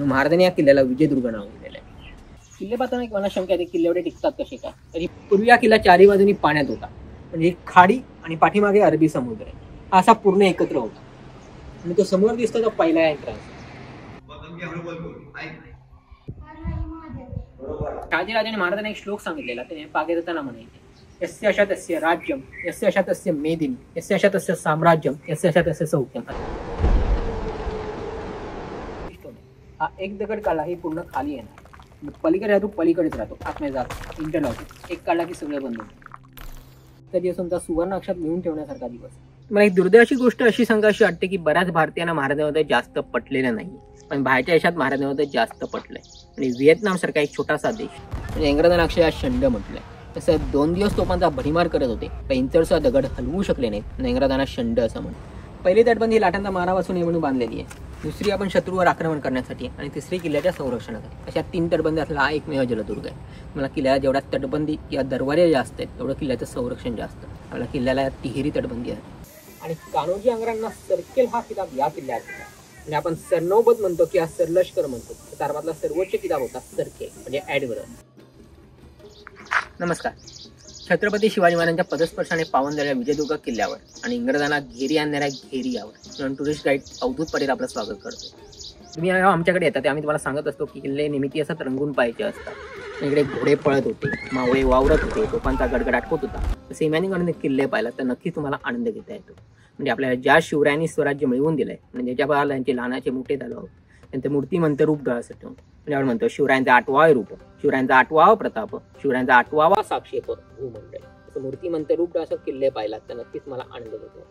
महाराजांनी या किल्ल्याला विजयदुर्ग नाव दिलेलं आहे. किल्ले पाहताना एक मला शंका आहे, किल्ले एवढे टिकतात कसे काय? तरी पूर्वी हा किल्ला चारी बाजूनी पाण्यात होता, म्हणजे एक खाडी आणि पाठीमागे अरबी समुद्र आहे, हा असा पूर्ण एकत्र होता. आणि तो समोर दिसतो तो पहिला एंट्रन्स. शहाजीराजाने महाराजांना एक श्लोक सांगितलेला, ते पागे जाताना म्हणायचे, यस्य अशा तस्य राज्यम, यस्य अशा तस्य मेदिनी, यस्य अशा तस्य साम्राज्यम, यस्य अशा तस्य सौख्यम. हा एक दगड काढला ही पूर्ण खाली येणार, पलीकडे राहतो पलीकडेच राहतो, आतमध्ये जातो इंटरलॉक एक काढला की सगळे बंद होते. तर दिवस तुमचा सुवर्ण अक्षरात लिहून ठेवण्यासारखा दिवस. मला एक दुर्दैवाची गोष्ट अशी सांगायची वाटते की बऱ्याच भारतीयांना महाराजांमध्ये जास्त पटलेलं नाही, पण बाहेरच्या देशात महाराजांमध्ये जास्त पटलंय. आणि व्हिएतनाम सारखा एक छोटासा देश म्हणजे इंग्रजांना अक्षरशः शंड म्हटलंय. तसं 2 दिवस तोफांचा भडीमार करत होते, पण इंचरचा दगड हलवू शकले नाहीत, इंग्रजांना शंड असं म्हणून. पहिली तटबंदी लाटांचा मारा वाचून म्हणून बांधलेली आहे, दुसरी आपण शत्रूवर आक्रमण करण्यासाठी, आणि तिसरी किल्ल्याच्या संरक्षणासाठी. अशा 3 तटबंदी असलेला हा एकमेव जलदुर्ग आहे. मला किल्ल्याला जेवढ्या तटबंदी किंवा दरवाजे जास्त आहेत तेवढं किल्ल्याचं संरक्षण जास्त. आपल्या किल्ल्याला तिहेरी तटबंदी आहे. आणि कान्होजी आंग्रांना सर्केल हा किताब या किल्ल्यात होता. म्हणजे आपण सरनौबत म्हणतो किंवा सरलष्कर म्हणतो, तर धर्मातला सर्वोच्च किताब होता सरकेल म्हणजे ॲडमिरल. नमस्कार. छत्रपती शिवाजी महाराजांच्या पदस्पर्शाने पावन झालेल्या विजयदुर्ग किल्ल्यावर आणि इंग्रजांना घेरी आणणाऱ्या घेरी यावर टुरिस्ट गाईड अवधूत पटेल आपलं स्वागत करतो. तुम्ही आमच्याकडे येतात, आम्ही तुम्हाला सांगत असतो की किल्ले नेहमी असं रंगून पाहायचे असतात. इकडे घोडे पळत होते, मावळे वावरत होते, तोफांचा गडगडाट होत होता. सेमानीकडे किल्ले पाहिला तर नक्कीच तुम्हाला आनंद घेता येतो. म्हणजे आपल्याला ज्या शिवरायांनी स्वराज्य मिळवून दिलंय, म्हणजे ज्या बघायला त्यांचे लहानाचे मोठे झालो आहोत, त्यांचं मूर्तिमंत रूप डोळ्यासाठी म्हणजे आपण म्हणतो शिवरायांचा 8वावे रूप, शिवरायांचा 8वावा प्रताप, शिवरायांचा 8वावा साक्षेप भूमंडळ. असं मूर्तिमंत रूप असं किल्ले पाहिला तर नक्कीच मला आनंद घेतो.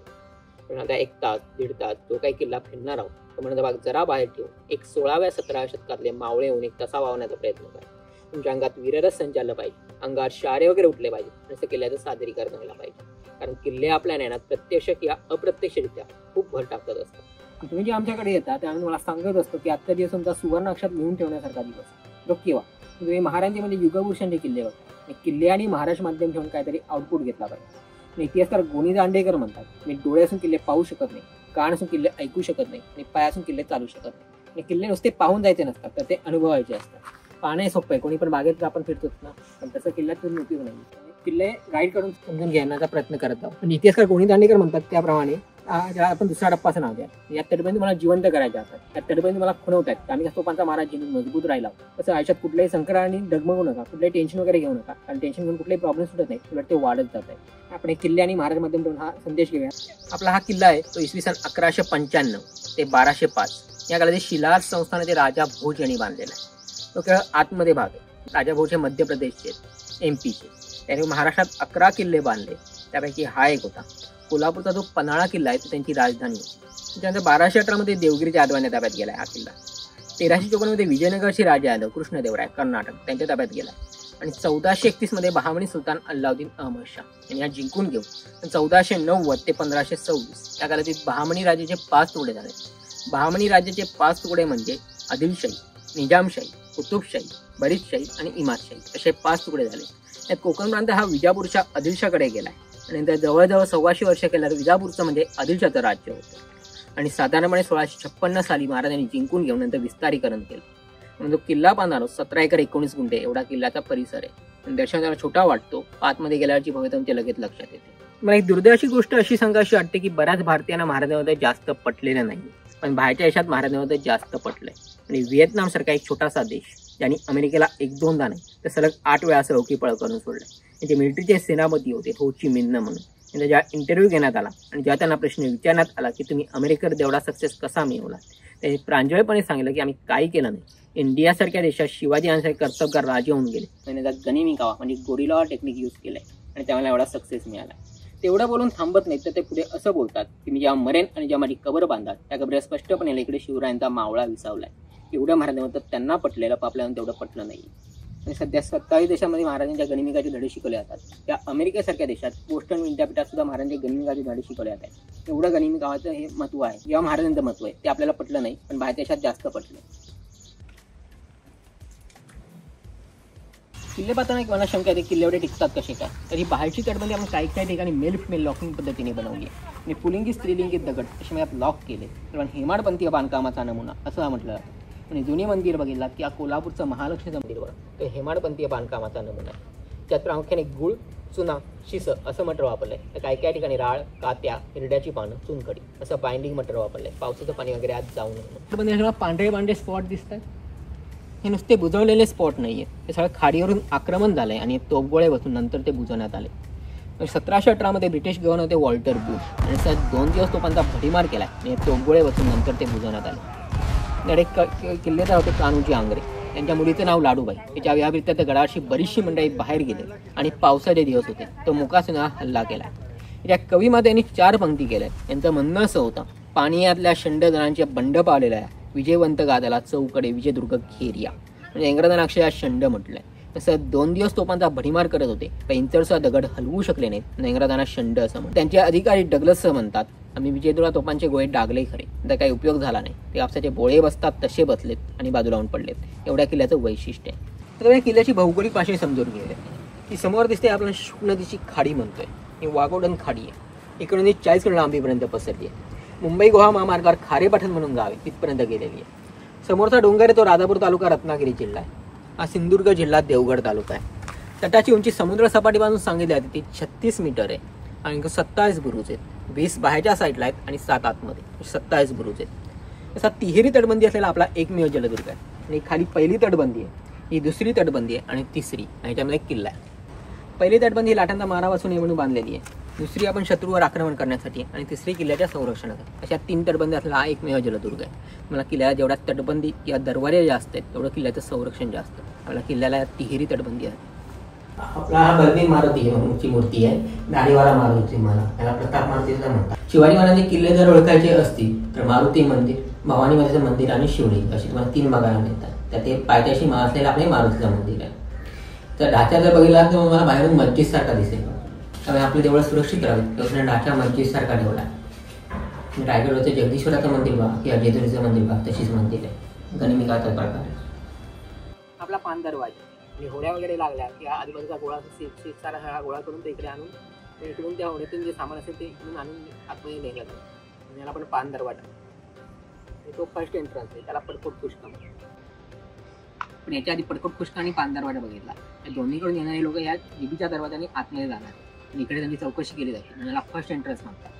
पण आता 1 तास 1.5 तास जो काही किल्ला फिरणार आहोत, तो म्हणजे भाग जरा बाहेर ठेवून एक 16व्या-17व्या शतकातले मावळे होऊन एक तसा वावण्याचा प्रयत्न करा. तुमच्या अंगात वीररस संचारलं पाहिजे, अंगात शारे वगैरे उठले पाहिजे, असं किल्ल्याचं सादरीकरण व्हायला पाहिजे. कारण किल्ले आपल्या ज्ञानात प्रत्यक्ष किंवा अप्रत्यक्षरित्या खूप भर टाकत असतात. तुम्ही जे आमच्याकडे येता ते आम्ही मला सांगत असतो की आजचा दिवस तुमचा सुवर्ण अक्षरात लिहून ठेवण्यासारखा दिवस. तो केव्हा तुम्ही महाराजांचे म्हणजे युगभूषणचे किल्ले होते, किल्ले आणि महाराष्ट्र माध्यम ठेवून काहीतरी आउटपुट घेतला पाहिजे. इतिहासकार गोनी दांडेकर म्हणतात, मी डोळे असून किल्ले पाहू शकत नाही, कान असून किल्ले ऐकू शकत नाही, आणि पाय असून किल्ले चालू शकत नाही. आणि किल्ले नुसते पाहून जायचे नसतात, तर ते अनुभवायचे असतात. पाहणे सोपं आहे, कोणी पण बागेत आपण फिरतोच ना, पण तसं किल्ल्यात नोटीस नाही. किल्ले गाईड करून समजून घेण्याचा प्रयत्न करत आहोत. पण इतिहासकार गोनी दांडेकर म्हणतात त्याप्रमाणे आपण दुसरा टप्पाचं नाव द्या. या तटबंदी मला जिवंत करायच्या असतात, या तटबंदी मला खुणवतात. आम्ही तोफांचा मारा जिंकून मजबूत राहिला, तसं आयुष्यात कुठल्याही संकट आणि डगमगू नका, कुठल्याही टेन्शन वगैरे घेऊ नका. कारण टेन्शन घेऊन कुठलेही प्रॉब्लेम सुटत नाही, उलट ते वाढत जात आहे. आपण किल्ले आणि महाराज माध्यम ठेवून हा संदेश घेऊया. आपला हा किल्ला आहे तो इसवी सन 1195 ते 1205 या काळात शिलार संस्थानाचे राजा भोज यांनी बांधलेला आहे. तो केवळ आतमध्ये भाग आहे. राजा भोज हे मध्य प्रदेशचे, MP चे. त्याने महाराष्ट्रात 11 किल्ले बांधले, त्यापैकी हा एक होता. कोल्हापूरचा जो पन्हाळा किल्ला आहे तो त्यांची राजधानी होती. त्यानंतर 1218 मध्ये देवगिरीच्या यादवांच्या ताब्यात गेलाय हा किल्ला. 1354 मध्ये विजयनगरचे राजा यादव कृष्णदेवराय कर्नाटक त्यांच्या ताब्यात गेला. आणि 1431 मध्ये बहामनी सुलतान अल्लाउद्दीन अहमद शाह यांनी हा जिंकून घेऊन 1490 ते 1526 या कालावधीत बहामनी राज्याचे 5 तुकडे झाले. बहामनी राज्याचे 5 तुकडे म्हणजे आदिलशाही, निजामशाही, कुतुबशाही, बरीदशाही आणि इमादशाही असे 5 तुकडे झाले. यात कोकण प्रांत हा विजापूरच्या आदिलशाकडे गेलाय. आणि नंतर जवळजवळ 125 वर्ष केल्यावर विजापूरचं म्हणजे आदिलशाचं राज्य होतं. आणि साधारणपणे 1656 साली महाराजांनी जिंकून घेऊन नंतर विस्तारीकरण केलं. म्हणजे किल्ला बांधणार 17 एकर 19 गुंठे एवढा किल्ल्याचा परिसर आहे. दर्शनाला छोटा वाटतो, आतमध्ये गेल्यावरची भव्यता तुमच्या लगेच लक्षात येते. मला एक दुर्दैवाची गोष्ट अशी सांगायची वाटते की बऱ्याच भारतीयांना महाराजांमध्ये जास्त पटलेलं नाही, पण बाहेरच्या देशात महाराजांमध्ये जास्त पटलंय. आणि व्हिएतनाम सारखा एक छोटासा देश ज्यांनी अमेरिकेला 1-2दा नाही तर सलग 8 वेळा सरौकी पळ करून सोडलं. त्यांचे मिलिटरीचे सेनापती होते हो ची मिन्ह म्हणून. त्यांचा जेव्हा इंटरव्ह्यू घेण्यात आला आणि जेव्हा त्यांना प्रश्न विचारण्यात आला की तुम्ही अमेरिकेवर तेवढा सक्सेस कसा मिळवला, त्यांनी प्रांजळपणे सांगितलं की आम्ही काही केलं नाही. इंडियासारख्या देशात शिवाजी यांचे कर्तबगार राजे होऊन गेले, त्यांनी त्यात गनिमी कावा म्हणजे गोरिला टेक्निक यूज केलंय आणि त्यामुळे एवढा सक्सेस मिळाला. तेवढं बोलून थांबत नाही तर ते पुढे असं बोलतात की मी जेव्हा मरेन आणि जेव्हा माझी कबर बांधाल त्या कबरीला स्पष्टपणे इकडे शिवरायांचा मावळा विसावलाय. एवढं महाराजांना त्यांना पटलेलं, पण आपल्याला तेवढं पटलं नाही. आणि सध्या 27 देशांमध्ये महाराजांच्या गनिमिकाचे धडे शिकवले जातात. त्या अमेरिकेसारख्या देशात बोस्टन विद्यापीठात सुद्धा महाराजांचे गनिमिकाचे धडे शिकवले जातात. एवढं गनिमिकाचं हे महत्व आहे, जेव्हा महाराजांचं महत्व आहे ते आपल्याला पटलं नाही, पण बाहेर देशात जास्त पटलं. किल्ले पाहताना एक मला शंका आहे, किल्ले एवढे टिकतात कसे काय? तर ही बाहेरची तटबंदी आपण काही काही ठिकाणी मेल फिमेल लॉकिंग पद्धतीने बनवली आहे. आणि पुलिंगी स्त्रीलिंगी दगड असे मी लॉक केले, पण हेमाडपंथीय बांधकामाचा नमुना असं म्हटलं जातं. आणि जुनी मंदिर बघितलात की कोल्हापूरचं महालक्ष्मीचं मंदिर बघा, तो हेमाडपंथीय बांधकामाचा नमुना आहे. त्यात प्रामुख्याने गुळ, चुना, शिस असं मटेरियल वापरलंय. तर काही ठिकाणी राळ, कात्या, हिरड्याची पानं, चुनखडी असं बाइंडिंग मटेरियल वापरलंय. पावसाचं पाणी वगैरे आज जाऊ नये. पण सगळं पांढरे स्पॉट दिसतात. हे नुसते बुजवलेले स्पॉट नाही आहे, हे सगळं खाडीवरून आक्रमण झालंय आणि तोफगोळे बसून नंतर ते बुजवण्यात आले. 1718 ब्रिटिश गव्हर्नर होते वॉल्टर बूथ आणि 2 दिवस तोफांचा भडीमार केला आणि तोफगोळे बसून नंतर ते बुजवण्यात आले. त्याकडे किल्लेदार होते कान्होजी आंग्रे. त्यांच्या मुलीचं नाव लाडूबाई. त्याच्या याव्यतिरिक्त त्या गडावरची बरीचशी मंडळी बाहेर गेले आणि पावसाचे दिवस होते. तो मुकासुना हल्ला केला. या कवीमध्ये यांनी 4 पंक्ती केल्या. यांचं म्हणणं असं होतं, पाणियातल्या शंडजनांचे बंड पावलेला आहे, विजयवंत गादाला चौकडे विजयदुर्ग घेरिया. म्हणजे इंग्रजांना अक्षरशः शंड म्हटलंय. तसं 2 दिवस तोफांचा भडीमार करत होते, पण इंचरचा दगड हलवू शकले नाहीत. इंग्रजांना शंड असं म्हणतात. त्यांचे अधिकारी डगलस म्हणतात, आम्ही विजयदुर्ग तोफांचे गोळे डागले खरे, तर काही उपयोग झाला नाही. ते आपसाचे बोळे बसतात तसे बसलेत आणि बाजूला लावून पडलेत. एवढ्या किल्ल्याचं वैशिष्ट्य आहे. तर या किल्ल्याची भौगोलिक पार्श्वभूमी समजून घेऊया. ती समोर दिसते आपण शुक नदीची खाडी म्हणतोय. ही वाघोडण खाडी आहे. इकडून 40 किलोमीटर लांबीपर्यंत पसरली आहे. मुंबई गोवा महामार्गावर खारेपाटण म्हणून गाव आहे, तिथपर्यंत गेलेली आहे. समोरचा डोंगर आहे तो राजापूर तालुका रत्नागिरी जिल्हा आहे. हा सिंधुदुर्ग जिल्हा देवगड तालुका आहे. तटाची उंची समुद्र सपाटीपासून सांगितली जाते ती 36 मीटर आहे आणि 27 बुरुज आहेत. 20 बाहेरच्या साईडला आहेत आणि 7 आतमध्ये, 27 बुरुज आहेत. असा तिहेरी तटबंदी असलेला आपला एकमेव जलदुर्ग आहे. आणि खाली पहिली तटबंदी आहे, ही दुसरी तटबंदी आहे आणि तिसरी, आणि ह्याच्यामध्ये एक किल्ला आहे. पहिली तटबंदी ही लाटांचा मारा वाचू नये म्हणून बांधलेली आहे. दुसरी आपण शत्रूवर आक्रमण करण्यासाठी आणि तिसरी किल्ल्याच्या संरक्षणासाठी. अशा 3 तटबंदी असलेला हा एकमेव जलदुर्ग आहे. मला किल्ल्याला जेवढ्या तटबंदी किंवा दरवाजे जास्त आहेत तेवढं किल्ल्याचं संरक्षण जास्त. आपल्या किल्ल्याला तिहेरी तटबंदी आहे. आपला हा बर्दी मारुतीची मूर्ती आहे, दाढीवाला मारुती. मला त्याला प्रताप मारुतीचा म्हणतात. शिवाजी महाराजांचे किल्ले जर ओळखायचे असतील तर मारुती मंदिर, भवानी मातेचं मंदिर आणि शिवलिंग अशी तुम्हाला 3 बघायला मिळतात. तर ते पायथ्याशी असलेलं आपले मारुतीचं मंदिर आहे. तर ढाचा जर बघितला तर मला बाहेरून मस्जिद सारखा दिसेल. त्यामुळे आपले देवळं सुरक्षित राहावे त्यासाठी ढाचा मस्जिद सारखा ठेवला आहे. रायगडवरचं जगदीश्वराचं मंदिर बघा किंवा जेजुरीचं मंदिर बघा, तशीच मंदिर आहे. गणिमिकाचा प्रकार आपला पान दरवाजा. आणि होड्या वगैरे लागल्या किंवा आजूबाजूचा गोळा सारा हा गोळा करून ते इकडे आणून इकडून त्या होड्यातून जे सामान असेल ते इकडून आणून आतमध्ये नेलं जातं. याला आपण पान दरवाजा. तो फर्स्ट एंट्रन्स आहे, त्याला पडकोट पुष्कर. पण याच्या आधी पडकोट पुष्कर आणि पान दरवाजा बघितला. या दोन्हीकडून येणारे लोक या जीबीच्या दरवाजाने आतमध्ये जाणार. इकडे त्यांची चौकशी केली जाते. याला फर्स्ट एंट्रन्स म्हणतात.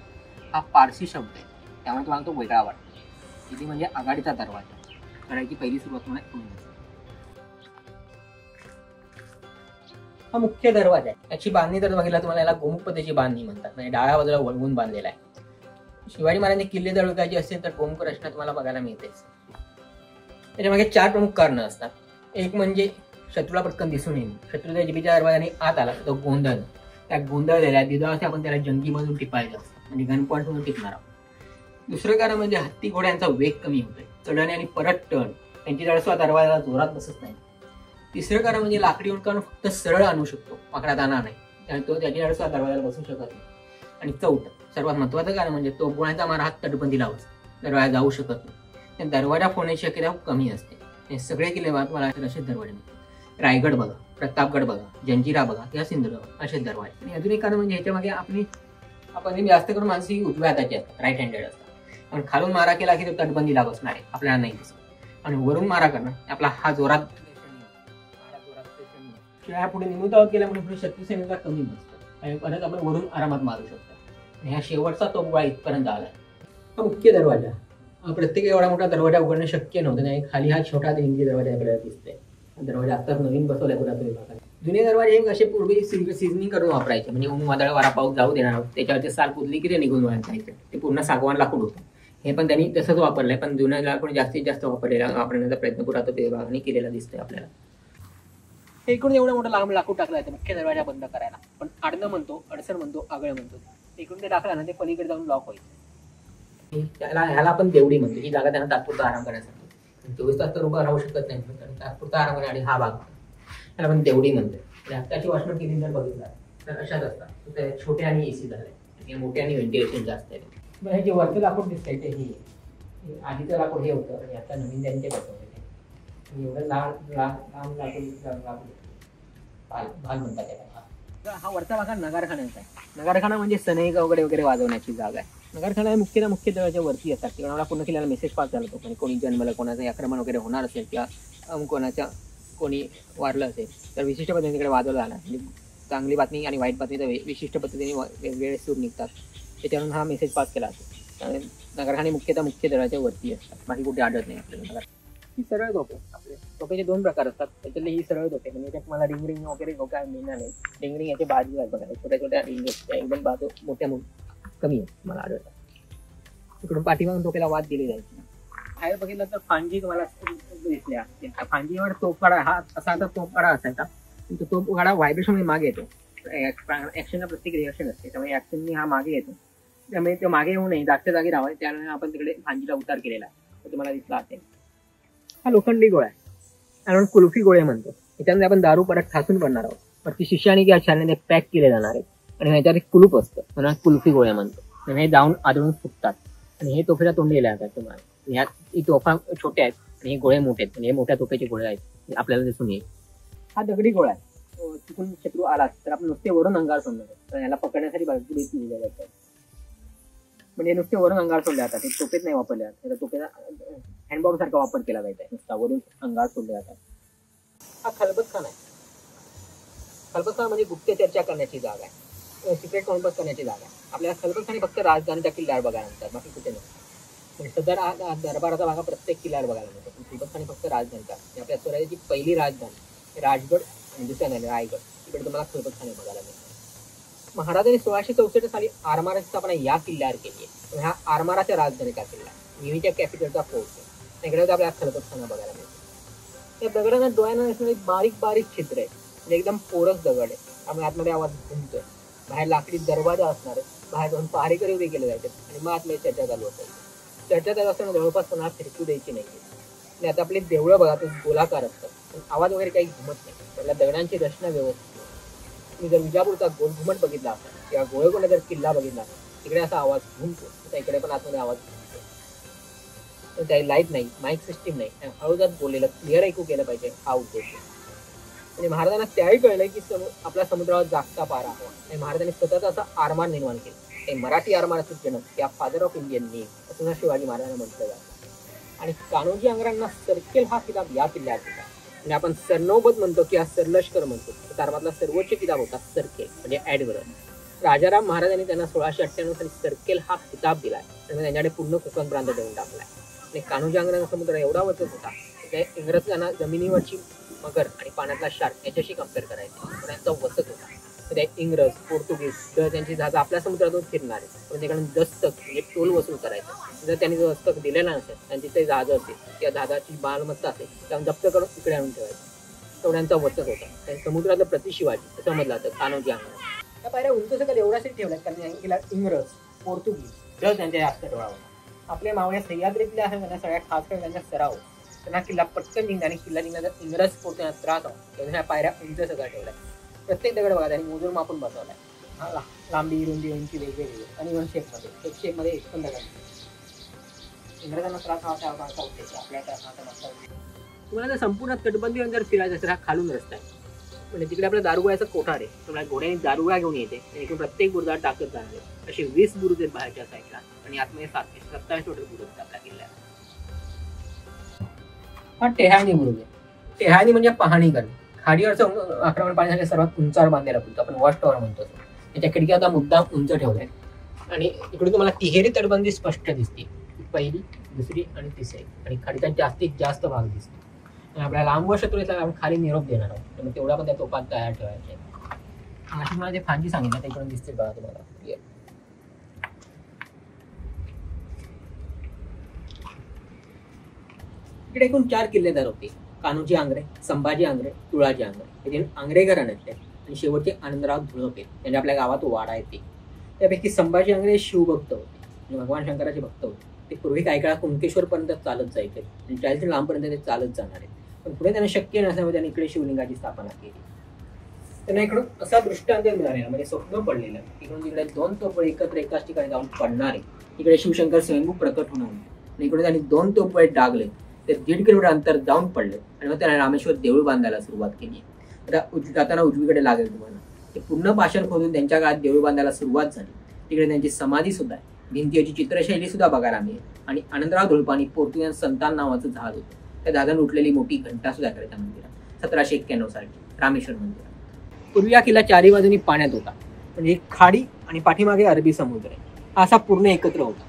हा पारसी शब्द आहे, त्यामुळे तुम्हाला तो वेगळा वाटतो. इथे म्हणजे आघाडीचा दरवाजा. करायची पहिली सुरुवात म्हणून हा मुख्य दरवाजा आहे. याची बांधणी तर बघितला तुम्हाला याला गोमुख पद्धतीची बांधणी म्हणतात. म्हणजे डाव्या बाजूला वळवून बांधलेला आहे. शिवाजी महाराजांनी किल्ले जर ओळखायचे असेल तर गोमुख रचना तुम्हाला बघायला मिळतेच. त्याच्यामागे 4 प्रमुख कारणं असतात. एक म्हणजे शत्रूला पटकन दिसून येईल. शत्रूच्या जिबीच्या दरवाजाने आत आला तो गोंधळ, त्या गोंधळलेल्या दिदावरती आपण त्याला जंगीमधून टिपायचं असतं, म्हणजे गन पॉईंट म्हणून टिपणार आहोत. दुसरं कारण म्हणजे हत्ती घोड्यांचा वेग कमी होतोय. चढणे आणि परत टर्न त्यांची जळसवा दरवाजाला जोरात बसत नाही. तिसरं कारण म्हणजे लाकडी उंडकावून फक्त सरळ आणू शकतो, पाकड्यात आणणार नाही, त्यामुळे तो त्याची जळसवा दरवाजाला बसू शकत नाही. आणि चौथं सर्वात महत्वाचं कारण म्हणजे तो गोळ्यांचा मारा हात तटबंदीला दरवाजा जाऊ शकत नाही. दरवाजा फोडण्याची शक्यता खूप कमी असते. हे सगळे किल्ले मला असेच दरवाजे मिळतात. रायगड बघा, प्रतापगड बघा, जंजिरा बघा किंवा सिंधुदुर्ग असेच दरवाजे. आणि अजून एक कारण म्हणजे ह्याच्यामागे आपण जास्त करून माणसं ही उजव्या हाताची असतात, राईट हँडेड असतात. पण खालून मारा केला की तो तटबंदीला बसणार आहे, आपल्याला नाही दिसत. आणि वरून मारा करणं आपला हा जोरात शिवाय पुढे निमुतावत केल्यामुळे पुढे शत्रू सैनिका कमी बसतो आणि परत आपण वरून आरामात मारू शकतो. आणि ह्या शेवटचा तो गोळा इथपर्यंत आलाय. हा मुख्य दरवाजा. प्रत्येक एवढा मोठा दरवाजा उघडणं शक्य नव्हतं आणि खाली हा छोटा देणगी दरवाजा आपल्याला दिसतोय. दरवाजा आत्ताच नवीन बसवलाय पुरातन विभागात. जुने दरवाजे हे कसे पूर्वी सिझनिंग करून वापरायचे, म्हणजे ऊन वादळ वारा पाऊस जाऊ देणार आहोत, त्याच्यावरती साल पुजली की ते निघून जायचं. ते पूर्ण सागवान लाकूड होतं. हे पण त्यांनी तसंच वापरलंय, पण जुन्या लाकूड जास्तीत जास्त वापरण्याचा प्रयत्न पुरातत्व विभागाने केलेला दिसतोय आपल्याला. इकडून एवढं मोठं लांब लाकूड टाकलं जातं मुख्य दरवाजा बंद करायला. पण आडणं म्हणतो, अडसर म्हणतो, आगळ म्हणतो. इकडून ते टाकलं ना ते पलीकडे जाऊन लॉक व्हायचं. ह्याला आपण देवडी म्हणतो. ही जागा त्यांना तात्पुरता आराम करण्यासाठी. 24 तास तर उभं राहू शकत नाही, तात्पुरता आराम करण्यासाठी हा भाग त्याला आपण देवडी म्हणतोय. आत्ताची वॉशरूम केली जर बघितला तर अशाच असतात. छोटे आणि एसी झाले, मोठे आणि व्हेंटिलेशन जास्त आहे. मग हे जे वरचं लाकूड दिसतंय ते हे आधीचं लाकूड हे होतं आणि आता नवीन त्यांचे बसवले. एवढं लांब लाकूड भाग म्हणतात त्याला. हा वरचा भाग नगारखान्याचा आहे. नगारखाना म्हणजे सनई वगैरे वाजवण्याची जागा आहे. नगरखाना हे मुख्य दळाच्या वरती असतात. किंवा मला पूर्ण किल्ल्याला मेसेज पास झाला होतो, म्हणजे कोणी जन्मलं, कोणाचं आक्रमण वगैरे होणार असेल किंवा कोणाच्या कोणी वारलं असेल तर विशिष्ट पद्धतीने तिकडे वाजवलं जाणार. म्हणजे चांगली बातमी आणि वाईट बातमी तर विशिष्ट पद्धतीने वेगवेगळे सूर निघतात. त्याच्यावरून हा मेसेज पास केला असतो. त्यामुळे नगरखाने मुख्य दळाच्या वरती असतात, बाकी कुठे आढळत नाही आपल्याला. ही सरळ तोफे आपले तोफेचे 2 प्रकार असतात. त्याच्यातले ही सरळ तोफे, म्हणजे त्यात मला रिंग वगैरे काय मिळणार नाही. रिंग याचे बाजू आहेत बघा, छोट्या रिंग असतात, एकदम बाजू मोठ्या कमी आहे मला आढळतात. इकडून पाठीमागून तोफेला वाद दिली जायची. बाहेर बघितलं तर फांजी तुम्हाला दिसल्या. फांजीवर तोफगाडा हा असा आता तोफगाडा असायचा. तो तोफगाडा व्हायब्रेशन मागे येतो. ऍक्शनला प्रत्येक रिएक्शन असते, त्यामुळे ऍक्शननी हा मागे येतो. त्यामुळे तो मागे येऊ नये, जागच्या जागी राहावे, त्यामुळे आपण तिकडे फांजीला उतार केलेला आहे. तो तुम्हाला दिसला असेल. हा लोखंडी गोळा आहे, आपण कुल्फी गोळे म्हणतो. याच्यामध्ये आपण दारू परत ठासून पडणार आहोत. पण ती शिशाने किंवा छानने पॅक केले जाणार आहेत आणि ह्याच्यात एक कुलूप असतं, म्हणून कुल्फी गोळे म्हणतो. हे जाऊन आदळून फुटतात आणि हे तोफेला तोंड दिले जातात तुम्हाला. ह्यात ही तोफा छोट्या आहेत आणि हे गोळे मोठे आहेत, म्हणजे हे मोठ्या तोफेचे गोळे आहेत आपल्याला दिसून येईल. हा दगडी गोळा आहे. तिथून शत्रू आला तर आपण नुसते वरून अंगार सोडणार, तर याला पकडण्यासाठी बाजूला लिहिलं जातं. म्हणजे नुसते वरून अंगार सोडले जातात, ते तोफेत नाही वापरले जातात. तोफेचा हँडबॉम्ब सारखा वापर केला जायचा, नुसता वरून अंगार सोडले जातात. हा खलबतखाना आहे. खलबतखाना म्हणजे गुप्त चर्चा करण्याची जागा आहे, सिक्रेट कॉन्फरन्स करण्याची जागा आहे. आपल्याला खलबतखाने फक्त राजधानीच्या किल्ल्यावर बघायला मिळतात, बाकी कुठे नाही. सध्या दरबाराचा भागा प्रत्येक किल्ल्यावर बघायला मिळतो, पण खलबतखाने फक्त राजधानीचा. आपल्या स्वराज्याची पहिली राजधानी राजगड आणि दुसऱ्या नाही रायगड, तिकडे तुम्हाला खलबतखाने बघायला मिळतात. महाराजांनी 1664 साली आरमाराची स्थापना या किल्ल्यावर केली आहे. ह्या आरमाराच्या राजधानीचा किल्ला, नेव्हीच्या कॅपिटलचा फोर्ट आहे. इकडे आपल्याला खलबतखाना बघायला मिळतो. त्या दगडांना डोळ्यांना असणारी बारीक बारीक छिद्र आहे, म्हणजे एकदम पोरस दगड आहे, त्यामुळे आतमध्ये आवाज घुमतोय. बाहेर लाकडी दरवाजा असणार आहे, बाहेर जाऊन पहारेकरी उभे केले जायचे आणि मग आतमध्ये चर्चा चालू असायची. चर्चा चालू असताना जवळपास कोणाला फिरकू द्यायची नाही. आणि आता आपले देवळं बघा, ते गोलाकार असतात, पण आवाज वगैरे काही घुमत नाही. त्याला दगडांची रचना व्यवस्थित. तुम्ही जर विजापूरचा गोलघुमट बघितला असेल किंवा गोळेकोंडा जर किल्ला बघितला तिकडे असा आवाज घुमतो, तर इकडे पण आतमध्ये आवाज घुमतो. काही लाईट नाही, माईक सिस्टीम नाही, हळूदार बोललेलं क्लिअर ऐकू केलं पाहिजे, हा उद्देश आहे. आणि महाराजांना त्याही कळलं की आपल्या समुद्रावर जागता पारा हवा, आणि महाराजांनी स्वतःचा असा आरमार निर्माण केला. ते मराठी आरमाराचे जनक या फादर ऑफ इंडियन नेव्ही असं शिवाजी महाराजांना म्हटलं जातं. आणि कान्होजी आंग्रांना सर्केल हा किताब या किल्ल्यात होता. आणि आपण सरनौबत म्हणतो किंवा सरलष्कर म्हणतो, तर धर्मातला सर्वोच्च किताब होता सर्केल, म्हणजे ऍडमिरल. राजाराम महाराजांनी त्यांना 1698 साली सर्केल हा किताब दिलाय, त्यामुळे त्यांच्याकडे पूर्ण कोकण प्रांत देऊन टाकलाय. आणि कान्होजी आंग्रांचा समुद्र एवढा वचक होता की इंग्रजांना जमिनीवरची मगर आणि पाण्यातला शार्क याच्याशी कम्पेअर करायचे, त्यांचा वचक होता. तर इंग्रज, पोर्तुगीज जर त्यांची जहाज आपल्या समुद्रातून फिरणार आहे, पण त्याकडून दस्तक म्हणजे टोल वसूल करायचं. जर त्यांनी जो दस्तक दिलेला नसेल, त्यांची ते जहाज असेल किंवा जहाजाची मालमत्ता असेल, त्यामुळे जप्त करून इकडे आणून ठेवायचं, तेवढ्यांचा वचक होता. आणि समुद्रातलं प्रतिशिवाजी असं म्हटलं जातं कान्होजी आंग्रा. त्या पायऱ्या उंच सगळं एवढ्याच ठेवल्यात कारण गेला इंग्रज, पोर्तुगीज जर त्यांच्या जास्त डोळा होता. आपल्या मावळ्या सह्याद्रीतल्या आहे त्यांना सगळ्यात खास करून त्यांचा सराव, त्यांना किल्ला पटकन जिंकला आणि किल्ला जिंकण्याचा इंग्रज पोर्तुगीज त्रास होता, तेव्हा ह्या पायऱ्या उंच सगळं ठेवल्या. प्रत्येक दगड बघा त्यांनी मोजून मापून बसवलाय. हा लांबी, रुंदी, उंची वेगवेगळी आणि वन शेपमध्ये, एक शेपमध्ये एक पण दगड. इंग्रजांना त्रास हा होता, आपल्या त्रास हा. तुम्हाला जर संपूर्ण तटबंदीवर जर फिरायचं असेल, हा खालून रस्ता आहे, म्हणजे तिकडे आपल्या दारुगोळ्याचा कोठार आहे, तुम्हाला घोड्याने दारुगोळा घेऊन येते आणि इकडून प्रत्येक बुरुजात टाकत जाणार आहे. असे 20 बुरुज आहेत बाहेरच्या साईडला आणि आतमध्ये 27 टोटल बुरुज आपल्या किल्ल्यात. हा टेहाळणी बुरुज आहे. टेहाळणी म्हणजे पाहणी करणे. खाडीवरचं आक्रमण पाहण्यासाठी सर्वात उंचावर बांधलेला बुरुज, आपण वॉच टॉवर म्हणतो. त्याच्या खिडक्या आता मुद्दाम उंच ठेवल्या आणि इकडे तुम्हाला तिहेरी तटबंदी स्पष्ट दिसते, पहिली, दुसरी आणि तिसरी, आणि खाडीचा जास्तीत जास्त भाग दिसतो. आपल्याला लांब शत्रूला आपण खाली निरोप देणार आहोत, त्यामुळे तेवढा पण त्या तोफात तयार ठेवायचे. अशी मला जे फांजी सांगितलं त्याकडून दिसते बघा तुम्हाला. इकडे एकूण 4 किल्लेदार होते, कान्होजी आंग्रे, संभाजी आंग्रे, तुळाजी आंग्रे. हे आंग्रे घराण्यातले आणि शेवटचे आनंदराव धुळोपे, त्यांच्या आपल्या गावात वाडा येते. त्यापैकी संभाजी आंग्रे शिवभक्त होते, भगवान शंकराचे भक्त होते. ते पूर्वी काही काळा कुणकेश्वर पर्यंत चालत जायचे आणि 40 लांबपर्यंत ते चालत जाणार आहे, पण पुढे त्यांना शक्य नसल्यामुळे त्यांनी इकडे शिवलिंगाची स्थापना केली. त्यांना इकडून असा दृष्टांत मिळालेला, म्हणजे स्वप्न पडलेलं, इकडून तिकडे 2 तोफगोळे एकत्र एकाच ठिकाणी जाऊन पडणारे. इकडे शिवशंकर स्वयंभू प्रकट होणार आणि इकडे त्यांनी 2 तोफगोळे डागले, ते 1.5 किलोमीटर अंतर जाऊन पडले आणि मग त्यांना रामेश्वर देऊळ बांधायला सुरुवात केली. आता जाताना उजवीकडे लागेल तुम्हाला, ते पूर्ण पाषाण खोदून त्यांच्या काळात देऊळ बांधायला सुरुवात झाली. तिकडे त्यांची समाधी सुद्धा आहे. भिंतीची चित्रशैली सुद्धा बघायला मिळेल. आणि आनंदराव धुळपाणी पोर्तुगीज संतान नावाचं जहाज होतं. त्या जहाजाने उठलेली मोठी घंटा सुद्धा आहे त्या मंदिरात 1791 साली रामेश्वर मंदिरात. पूर्वी हा किल्ला चारी बाजूनी पाण्यात होता, म्हणजे खाडी आणि पाठीमागे अरबी समुद्र आहे. हा असा पूर्ण एकत्र होता.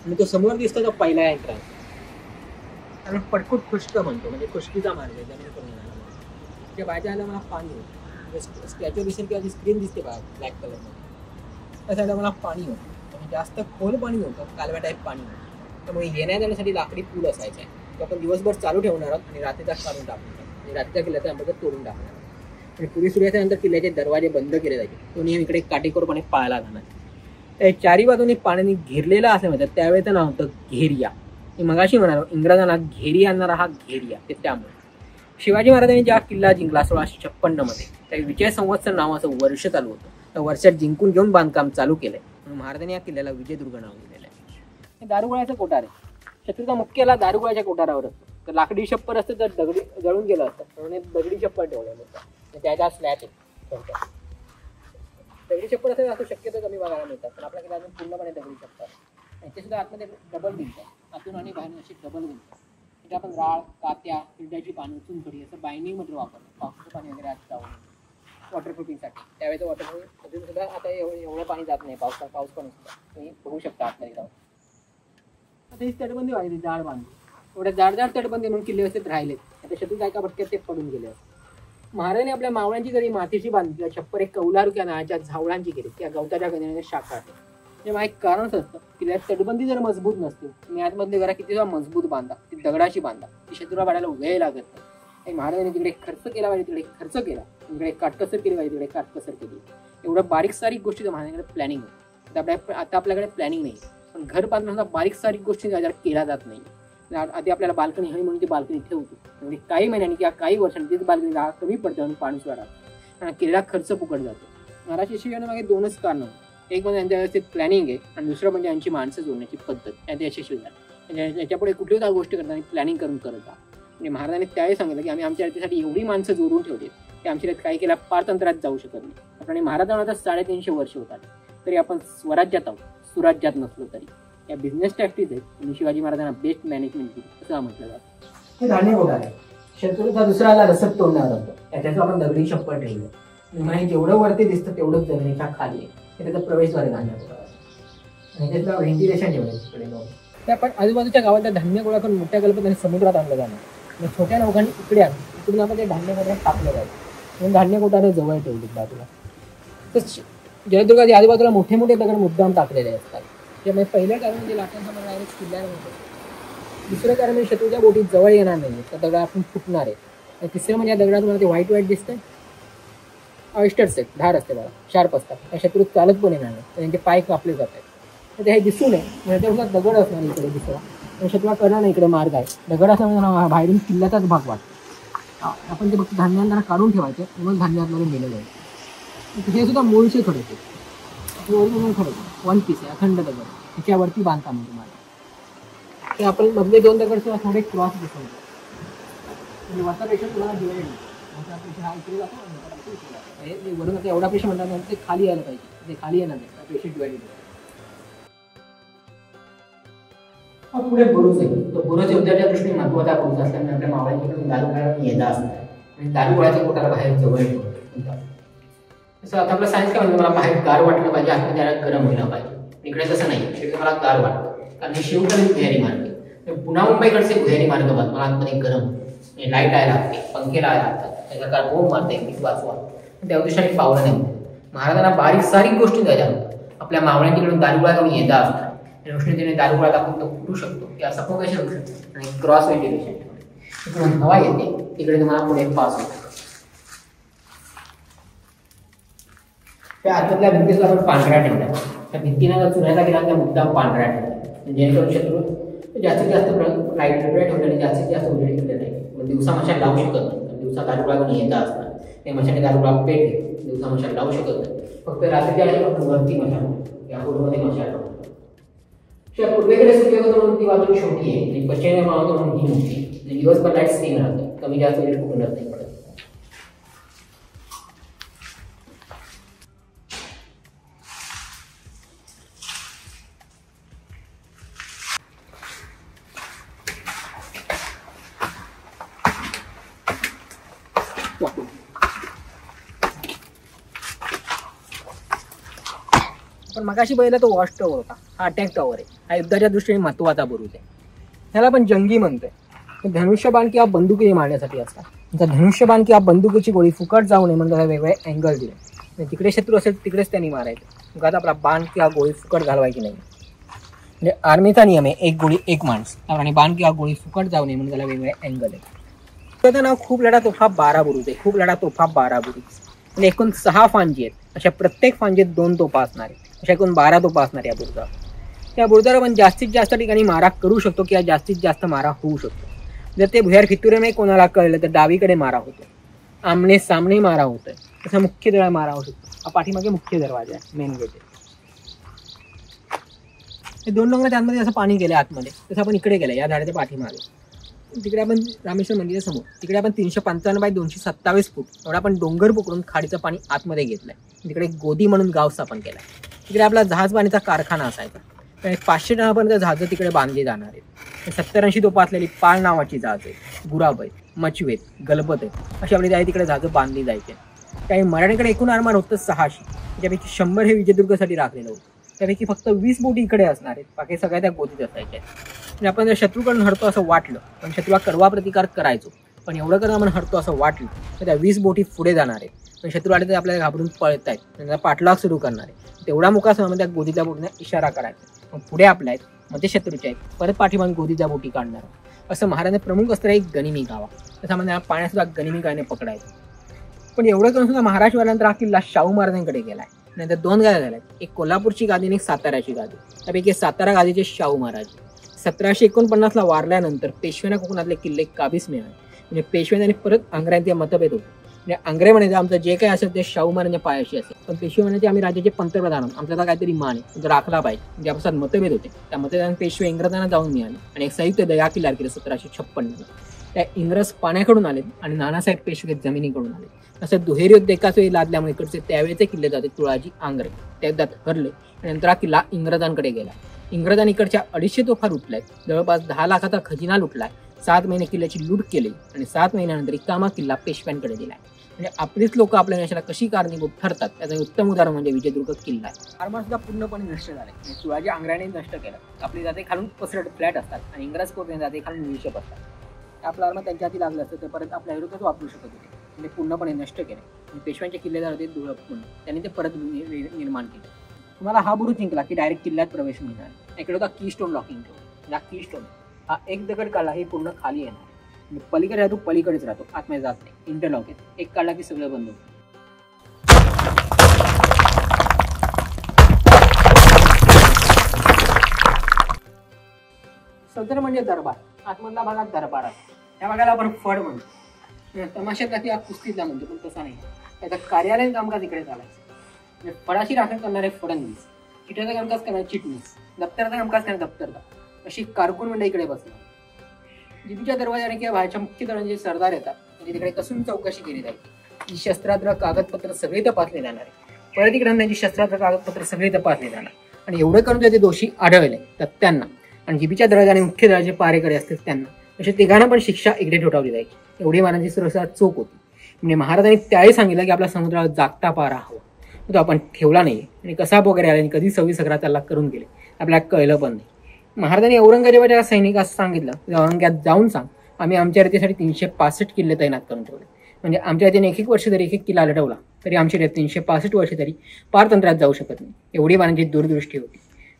आणि तो समोर दिसतो तो पहिला एंट्रन्स. कारण पटकुट खुष्क म्हणतो, म्हणजे खुष्कीचा मार्ग आहे जमीन करून येणार. त्या बाहेर जायला मला पाणी होतं. स्टॅच्यू दिसेल किंवा स्क्रीन दिसते बघा ब्लॅक कलरमध्ये, त्या साईडला मला पाणी होतं. म्हणजे जास्त खोल पाणी होतं, कालव्या टाईप पाणी होतं. त्यामुळे येण्या जाण्यासाठी लाकडी पूल असायचा आहे. तो आपण दिवसभर चालू ठेवणार आहोत आणि रात्रीचा काढून टाकणार आणि रात्रीच्या किल्ल्याचा अंबर तोडून टाकणार आहोत. आणि पुरी सूर्याच्यानंतर किल्ल्याचे दरवाजे बंद केले जायचे. तो नियम इकडे काटेकोरपणे पाळला जाणार. त्या चारी बाजूने पाण्याने घेरलेला असं म्हणतात. त्यावेळेचं नाव होतं घेरिया. मी मगाशी म्हणालो इंग्रजांना घेरी आणणारा हा घेरिया. ते त्यामुळे शिवाजी महाराजांनी जेव्हा किल्ला जिंकला 1656 मध्ये, त्या विजय संवत्सर नावाचं वर्ष चालू होतं. त्या वर्षात जिंकून घेऊन बांधकाम चालू केलंय. म्हणून महाराजांनी या किल्ल्याला विजयदुर्ग नाव दिलेलं आहे. हे दारुगोळ्याचं कोठार आहे. शत्रूचा मुख्याला दारुगोळ्याच्या कोठारावर असतो. तर लाकडी छप्पर असतं तर दगडी जळून गेलं असतं, म्हणून दगडी छप्पर ठेवलेलं होतं. त्याच्या स्लॅट आहे. दगडी छप्पर असेल असं शक्यतो कमी बघायला मिळतात, पण आपल्या किल्ल्यातून पूर्णपणे दगडी छप्पर. याच्या सुद्धा आतमध्ये डबल भिंत, आतून आणि बाहेर अशी डबल भिंत. म्हणजे आपण राळ, कात्या, हिरड्याची पानं, चुनखडी असं बाइंडिंग मध्ये वापरतो. पावसाचं पाणी वगैरे आत जाऊन वॉटरप्रूफिंगसाठी. त्यावेळेचं वॉटरप्रूफ अजून सुद्धा आता एवढं पाणी जात नाही. पाऊस पण सुद्धा तुम्ही बघू शकता आतमध्ये जाऊन. आता ही तटबंदी व्हायची जाड बांधून. एवढ्या जाड तटबंदी म्हणून किल्ले व्यवस्थित राहिलेत. आता शत्रूच्या एका भटक्यात ते पडून गेले. महाराजांनी आपल्या मावळ्यांची जरी मातीची बांधली, छप्पर एक कौलारुक्या नावाच्या झावळांची केली. त्या गवताच्या गणेने शाखा आहे. तेव्हा एक कारणच असतं की त्या तटबंदी जर मजबूत नसते, तुम्ही आतमधले घरा किती मजबूत बांधा, ती दगडाची बांधा, ती शत्रूला वाढायला वेळ लागत नाही. महाराजांनी तिकडे खर्च केला पाहिजे तिकडे खर्च केला, तिकडे काटकसर केली पाहिजे तिकडे काटकसर केली. एवढं बारीक सारीक गोष्टी महाराजांकडे प्लॅनिंग आहे. आता आपल्याकडे प्लॅनिंग नाही, पण घर बांधण्याचा बारीक सारीक गोष्टी केला जात नाही. आधी आपल्याला बाल्कनी हवी म्हणून ती बाल्कनी ठेवतो, म्हणजे काही महिन्यांनी किंवा काही वर्षांनी तीच बाल्कनी जागा कमी पडते म्हणून पाणी वाढा केलेला खर्च फुकट जातो. महाराज यशस्वी मागे दोनच कारणं. एक म्हणजे यांच्या व्यवस्थित प्लॅनिंग आहे आणि दुसरं म्हणजे यांची माणसं जोडण्याची पद्धत. यांचे यशस्वी झाली. याच्यापुढे कुठलीही गोष्टी करताना प्लॅनिंग करून करत जा. म्हणजे महाराजांनी त्यावेळी सांगितलं की आम्ही आमच्या रथीसाठी एवढी माणसं जोडून ठेवली की आमची रथ काही केल्या पारतंत्र्यात जाऊ शकत नाही. आणि महाराजांना आता 350 वर्ष होतात, तरी आपण स्वराज्यात आहोत, सुराज्यात नसलो तरी. या बिझनेस टॅक्टिक्स आहेत आणि शिवाजी महाराजांना बेस्ट मॅनेजमेंट केली असं म्हटलं जातं. हे धान्य कोठार आहे. शत्रूचा दुसरा आला रसद तोडणार होतं, त्याच्यात आपण दगडी छप्पर ठेवलं. आणि जेवढं वरती दिसतं तेवढंच जमिनीच्या खाली आहे. हे त्याचा प्रवेशद्वार आहे धान्य कोठार. आणि त्याचं व्हेंटिलेशन ठेवलं तिकडे जाऊन. त्या पण आजूबाजूच्या गावातल्या धान्य गोळा करून मोठ्या कल्पनेने समुद्रात आणलं जाणार. छोट्या नौकांनी इकडे आणलं, इकडून आपण ते धान्य कोठार टाकलं जाईल. म्हणून धान्य कोठार जवळ ठेवली बाजूला. तर जयदुर्गाच्या आजूबाजूला मोठे मोठे दगड मुद्दाम टाकलेले असतात. त्यामुळे पहिलं कारण म्हणजे लाटांचा डायरेक्ट किल्ल्याला होतो. दुसरं कारण म्हणजे शत्रूच्या बोटीत जवळ येणार नाही, तर दगड आपण फुटणार आहे. आणि तिसरं म्हणजे या दगडात मला ते व्हाईट दिसतंय, ऑयस्टर्स आहेत, धार असते बघा, शार्प असतात. त्या शत्रू चालत पण येणार नाही, तर त्यांचे पाय कापले जात आहेत. तर हे दिसू नये म्हणजे त्याच्यावर दगड असणार इकडे दुसरा, आणि शत्रूला कळणार नाही इकडे मार्ग आहे. दगड असल्यामुळे बाहेरून किल्ल्याचाच भाग वाटतो. आपण ते फक्त धान्यांना काढून ठेवायचे, मग धान्यामध्ये नेलं जाईल. हे सुद्धा मूळचे खडक आहेत. ओरिजिनल खडक वन पीस आहे, अखंड दगड. त्याच्यावरती बांधकाम आहे तुम्हाला. ते आपण मधले दोन दगड किंवा थोडे क्रॉस दिसवतो, म्हणजे वरचा पेशंट तुम्हाला डिवाइड होईल. हा इकडे जातो, वरून आता एवढा पेशंट म्हणतात ते खाली यायला पाहिजे, ते खाली येणार नाही, पेशंट डिवाइड होतो. हा पुढे बुरुज आहे. तो बुरुज युद्धाच्या दृष्टीने महत्वाचा बुरुज असल्यामुळे आपल्या मावळ्यांकडून दारुगोळा येता असतात आणि दारुगोळ्याच्या पोटाला बाहेर जवळ येतो. तसं आता आपलं सायन्स काय म्हणजे मला बाहेर गार वाटलं पाहिजे, आतमध्ये त्याला गरम व्हायला पाहिजे. इकडे तसं नाही, इकडे मला गार वाटतं कारण हे शिवकडे भुयारी मार्ग आहे. पुन्हा मुंबईकडचे भुयारी मार्ग बघ, मला आतमध्ये गरम, लाईट यायला लागते, पंखे लावायला लागतात, त्याच्या काय बोम मारते मीठ वाचवा, त्या उद्देशाने पावलं नाही. महाराजांना बारीक सारीक गोष्टी द्यायच्या आपल्या मावळ्यांकडून दारुगोळा घेऊन येता असतात. उष्णतेने दारुगोळा टाकून तो फुटू शकतो किंवा सफोकेशन होऊ शकतो. आणि क्रॉस व्हेंटिलेशन ठेवणे, हवा येते तिकडे तुम्हाला पुढे पास होतो. त्या आतमधल्या भिंतीला आपण पांढऱ्या ठेवल्या, त्या भिंतीला चुन्याचा गेला त्या मुद्दाम पांढऱ्या ठेवल्या, जेणेकरून शत्रू जास्तीत जास्त लाईट ठेवल्याने जास्तीत जास्त उजेड केले नाही. मग दिवसा मशाल लावू शकत नाही, दिवसा दारुगोळा घेऊन येता असतात ते मशाने दारुगोळा पेटले, दिवसा मशाल लावू शकत नाही. फक्त रात्रीच्या वेळी आपण वरती मशाल या पूर्वमध्ये मशाल लावतो. पूर्वेकडे सूर्यगत म्हणून ती बाजू छोटी आहे आणि पश्चिमेकडे मावतो म्हणून ही मोठी. दिवसभर लाईट स्थिर राहते, कमी जास्त वेळ फुकून राहत नाही. पण मगाशी पहिला तो वॉच टॉवर होता, हा अटॅक टॉवर आहे. हा युद्धाच्या दृष्टीने महत्त्वाचा बुरुज आहे. ह्याला आपण जंगी म्हणतोय. धनुष्यबाण किंवा बंदुकी मारण्यासाठी असतात. जर धनुष्यबाण किंवा बंदुकीची गोळी फुकट जाऊ नये म्हणून त्याला वेगवेगळे अँगल दिले. तिकडे शत्रू असेल तिकडेच त्यांनी मारायचं. मग आता आपला बाण किंवा गोळी फुकट घालवायची नाही. म्हणजे आर्मीचा नियम आहे एक गोळी एक माणूस, आणि बाण किंवा गोळी फुकट जाऊ नये म्हणून त्याला वेगवेगळे अँगल आहे. त्याचं नाव खूप लढा तोफा 12 बुरुज आहे. खूप लढा तोफा 12 बुरुज. आणि एकूण 6 फांजी आहेत. अशा प्रत्येक फांजीत 2 तोफा असणार आहेत. अशा एकूण 12 तोफा असणार या बुरुजावर. त्या बुरुजावर आपण जास्तीत जास्त ठिकाणी मारा करू शकतो किंवा जास्तीत जास्त मारा होऊ शकतो. जर ते भुयार फितुरेने कोणाला कळलं तर डावीकडे मारा होतो, आमने सामने मारा होतोय, तसा मुख्य दरवाजा मारा होऊ शकतो. हा पाठीमागे मुख्य दरवाजा आहे, मेन गेट आहे. हे 2 डोंगर त्यामध्ये असं पाणी गेलं आतमध्ये, तसं आपण इकडे गेलं या झाडाच्या पाठीमागे. तिकडे आपण रामेश्वर मंदिराच्या समोर तिकडे आपण 355 बाय 227 फूट एवढा आपण डोंगर पकडून खाडीचं पाणी आतमध्ये घेतलंय. तिकडे गोदी म्हणून गाव स्थापन केलंय. तिकडे आपला जहाज बांधण्याचा कारखाना असायचा. 500 टनापर्यंत जहाजं तिकडे बांधली जाणार आहेत. 70-80 तोफा असलेली पाळ नावाची जहाज आहे, गुराब आहेत, मचवेत, गलबत आहेत, अशी आपली तिकडे जहाजं बांधली जायची. काही मराठ्यांकडे एकूण आरमार होतं 600, त्यापैकी 100 हे विजयदुर्गसाठी राखलेलं होतं. त्यापैकी फक्त 20 बोटी इकडे असणार आहेत, बाकी सगळ्या त्या गोदीत असायच्या. म्हणजे आपण जर शत्रूकडून हरतो असं वाटलं, पण शत्रूला कडवा प्रतिकार करायचो, पण एवढं करून आपण हरतो असं वाटलं तर त्या 20 बोटी पुढे जाणार आहेत. पण शत्रू आले तर आपल्याला घाबरून पळत आहेत, त्यांचा पाठलाग सुरू करणार आहे. तेवढा मुकासमोर त्या गोदीच्या बोटीने इशारा करायचा. मग पुढे आपल्या आहेत, मग ते शत्रूचे आहेत, परत पाठीमागे गोदीच्या बोटी काढणार. असं महाराजांनी प्रमुख असणारा एक गनिमी गावा, तसा म्हणजे पाण्यात सुद्धा गनिमी गाणे पकडायचं. पण एवढं करून सुद्धा महाराष्ट्रानंतर हा किल्ला शाहू महाराजांकडे गेलाय. नंतर 2 गाद्या झाल्यात, एक कोल्हापूरची गादी आणि एक साताऱ्याची गादी. त्यापैकी सातारा गादीचे शाहू महाराज 1749 वारल्यानंतर पेशव्यांना कोकणातले किल्ले काबीस मिळाले. म्हणजे पेशव्यांनी परत आंग्र्यांचे मतभेद होते. म्हणजे आंग्रे म्हणायचे आमचं जे काही असेल ते शाहू महाराजांच्या पायाशी असेल, पण पेशवे म्हणायचे आम्ही राज्याचे पंतप्रधान आहोत, आमचा काहीतरी मान आहे, राखला पाहिजे. ज्यापासून मतभेद होते त्या मतभेदाने पेशवे इंग्रजांना जाऊन मिळाले आणि एक संयुक्त दया किल्ला केलं 1756. त्या इंग्रज पाण्याकडून आले आणि नानासाहेब पेशवे जमिनीकडून आले. असं दुहेरी युद्ध एकाच वेळी लादल्यामुळे इकडचे त्यावेळेचे किल्ले जाते तुळाजी आंग्रे त्या युद्धात हरले आणि नंतर हा किल्ला इंग्रजांकडे गेला. इंग्रजांनी इकडच्या 250 तोफा लुटल्यात, जवळपास 10 लाखाचा खजिना लुटलाय, 7 महिने किल्ल्याची लूट केली आणि 7 महिन्यानंतर रिकामा किल्ला पेशव्यांकडे दिलाय. म्हणजे आपलीच लोक आपल्या देशाला कशी कारणीभूत ठरतात त्याचं उत्तम उदाहरण म्हणजे विजयदुर्ग किल्ला आहे. आरमार सुद्धा पूर्णपणे नष्ट झाले. तुळाजी आंग्र्याने नष्ट केलं. आपली जाते खालून पसरट फ्लॅट असतात आणि इंग्रज कोर्टाने जाते खालून निषेप असतात. आपला आरमार त्यांच्या हाती लागलं असतं तर परत आपल्या विरोधात वापरू शकत होते. म्हणजे पूर्णपणे नष्ट केले. पेशव्यांचे किल्लेदार होते धुळप म्हणून, त्यांनी ते परत निर्माण केले. तुम्हाला हा बुरुज जिंकला की डायरेक्ट किल्ल्यात प्रवेश मिळणार. इकडे होता की स्टोन लॉकिंग टोन. या की स्टोन हा एक दगड काढला हे पूर्ण खाली येणार. पलीकडे राहतो पलीकडेच राहतो, आतमध्ये जात नाही. इंटरलॉक आहे, एक काढला की सगळं बंद होतं. सदर म्हणजे दरबार. आतमधला भागात दरबार आहे. त्या भागाला आपण फड म्हणतो. तमाशातला किंवा कुस्तीतला म्हणतो, पण तसा नाही. त्याचं कार्यालयीन कामकाज इकडे चालायचं. फडाची राखण करणारे फडणवीस, चिठ्ठ्याचं कामकाज करणारे चिटणीस, दप्तराचं कामकाज करणारे दप्तरदार, अशी कारकून मंडळी इकडे बसणार. जीबीच्या दरवाजाने किंवा बाहेरच्या मुख्य दरवाजे सरदार येतात, म्हणजे तिकडे कसून चौकशी केली जाईल. शस्त्रास्त्र कागदपत्र सगळे तपासले जाणार आहे. परत इकडे त्यांची शस्त्रास्त्र कागदपत्र सगळे तपासले जाणार आणि एवढं करून जर ते दोषी आढळले तर त्यांना, आणि जीबीच्या दरवाजाने मुख्य दरवाजे पारेकडे असतील त्यांना, अशा तिघांना पण शिक्षा इकडे ठोठावली जायची. एवढी महाराजांची सुरक्षा चोख होती. म्हणजे महाराजांनी त्याही सांगितलं की आपला समुद्रावर जागता पारा हवा, तो आपण ठेवला नाही. आणि कसा वगैरे आला आणि कधी 26 त्याला करून गेले आपल्याला कळलं पण नाही. महाराजांनी औरंगजेबाच्या सैनिकास सांगितलं औरंगाबाद जाऊन सांग आम्ही आमच्या रीतीसाठी 365 किल्ले तैनात करून ठेवले. म्हणजे आमच्या रीतीने 1-1 वर्ष जरी 1-1 किल्ला लढवला तरी आमची रीत 365 वर्ष तरी पारतंत्र्यात जाऊ शकत नाही. एवढी महाराजांची दूरदृष्टी होती.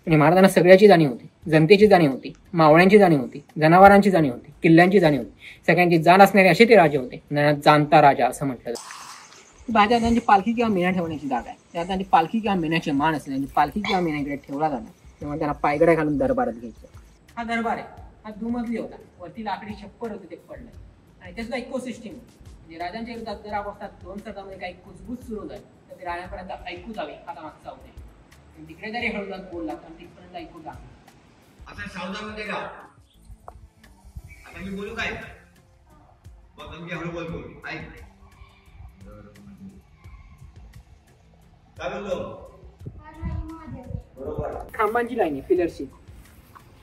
म्हणजे महाराजांना सगळ्याची जाणीव होती. जनतेची जाणीव होती, मावळ्यांची जाणीव होती, जनावरांची जाणीव होती, किल्ल्यांची जाणीव होती. सगळ्यांची जाण असणारे असे ते राजे होते. जाणता राजा असं म्हटलं जातं. बाहेर त्यांची पालखी किंवा मेणा ठेवण्याची जागा आहे. त्यात त्यांची पालखी किंवा मेण्याचे मान असते. त्यांची पालखी किंवा मेणा इकडे ठेवला जाणार, तेव्हा त्यांना पायगड्या घालून दरबारात घ्यायचं. हा दरबार आहे. हा दुमजली होता. वरती लाकडी छप्पर होते, ते पडलं आणि त्याचा इकोसिस्टीम म्हणजे राजांच्या विरोधात जर अवस्थात 2 सरदारांमध्ये काही कुजबूज सुरू झाली तर ते राजापर्यंत ऐकू जावे आता मागचा होते. तिकडे जरी हळूदार बोलला तर तिथपर्यंत ऐकू जा. आता सावधानमध्ये राहा. आता मी बोलू काय बघ, मी हळू बोलतो ऐक. काय बोलतो बरोबर. खांबांची लाईन आहे, पिलरची.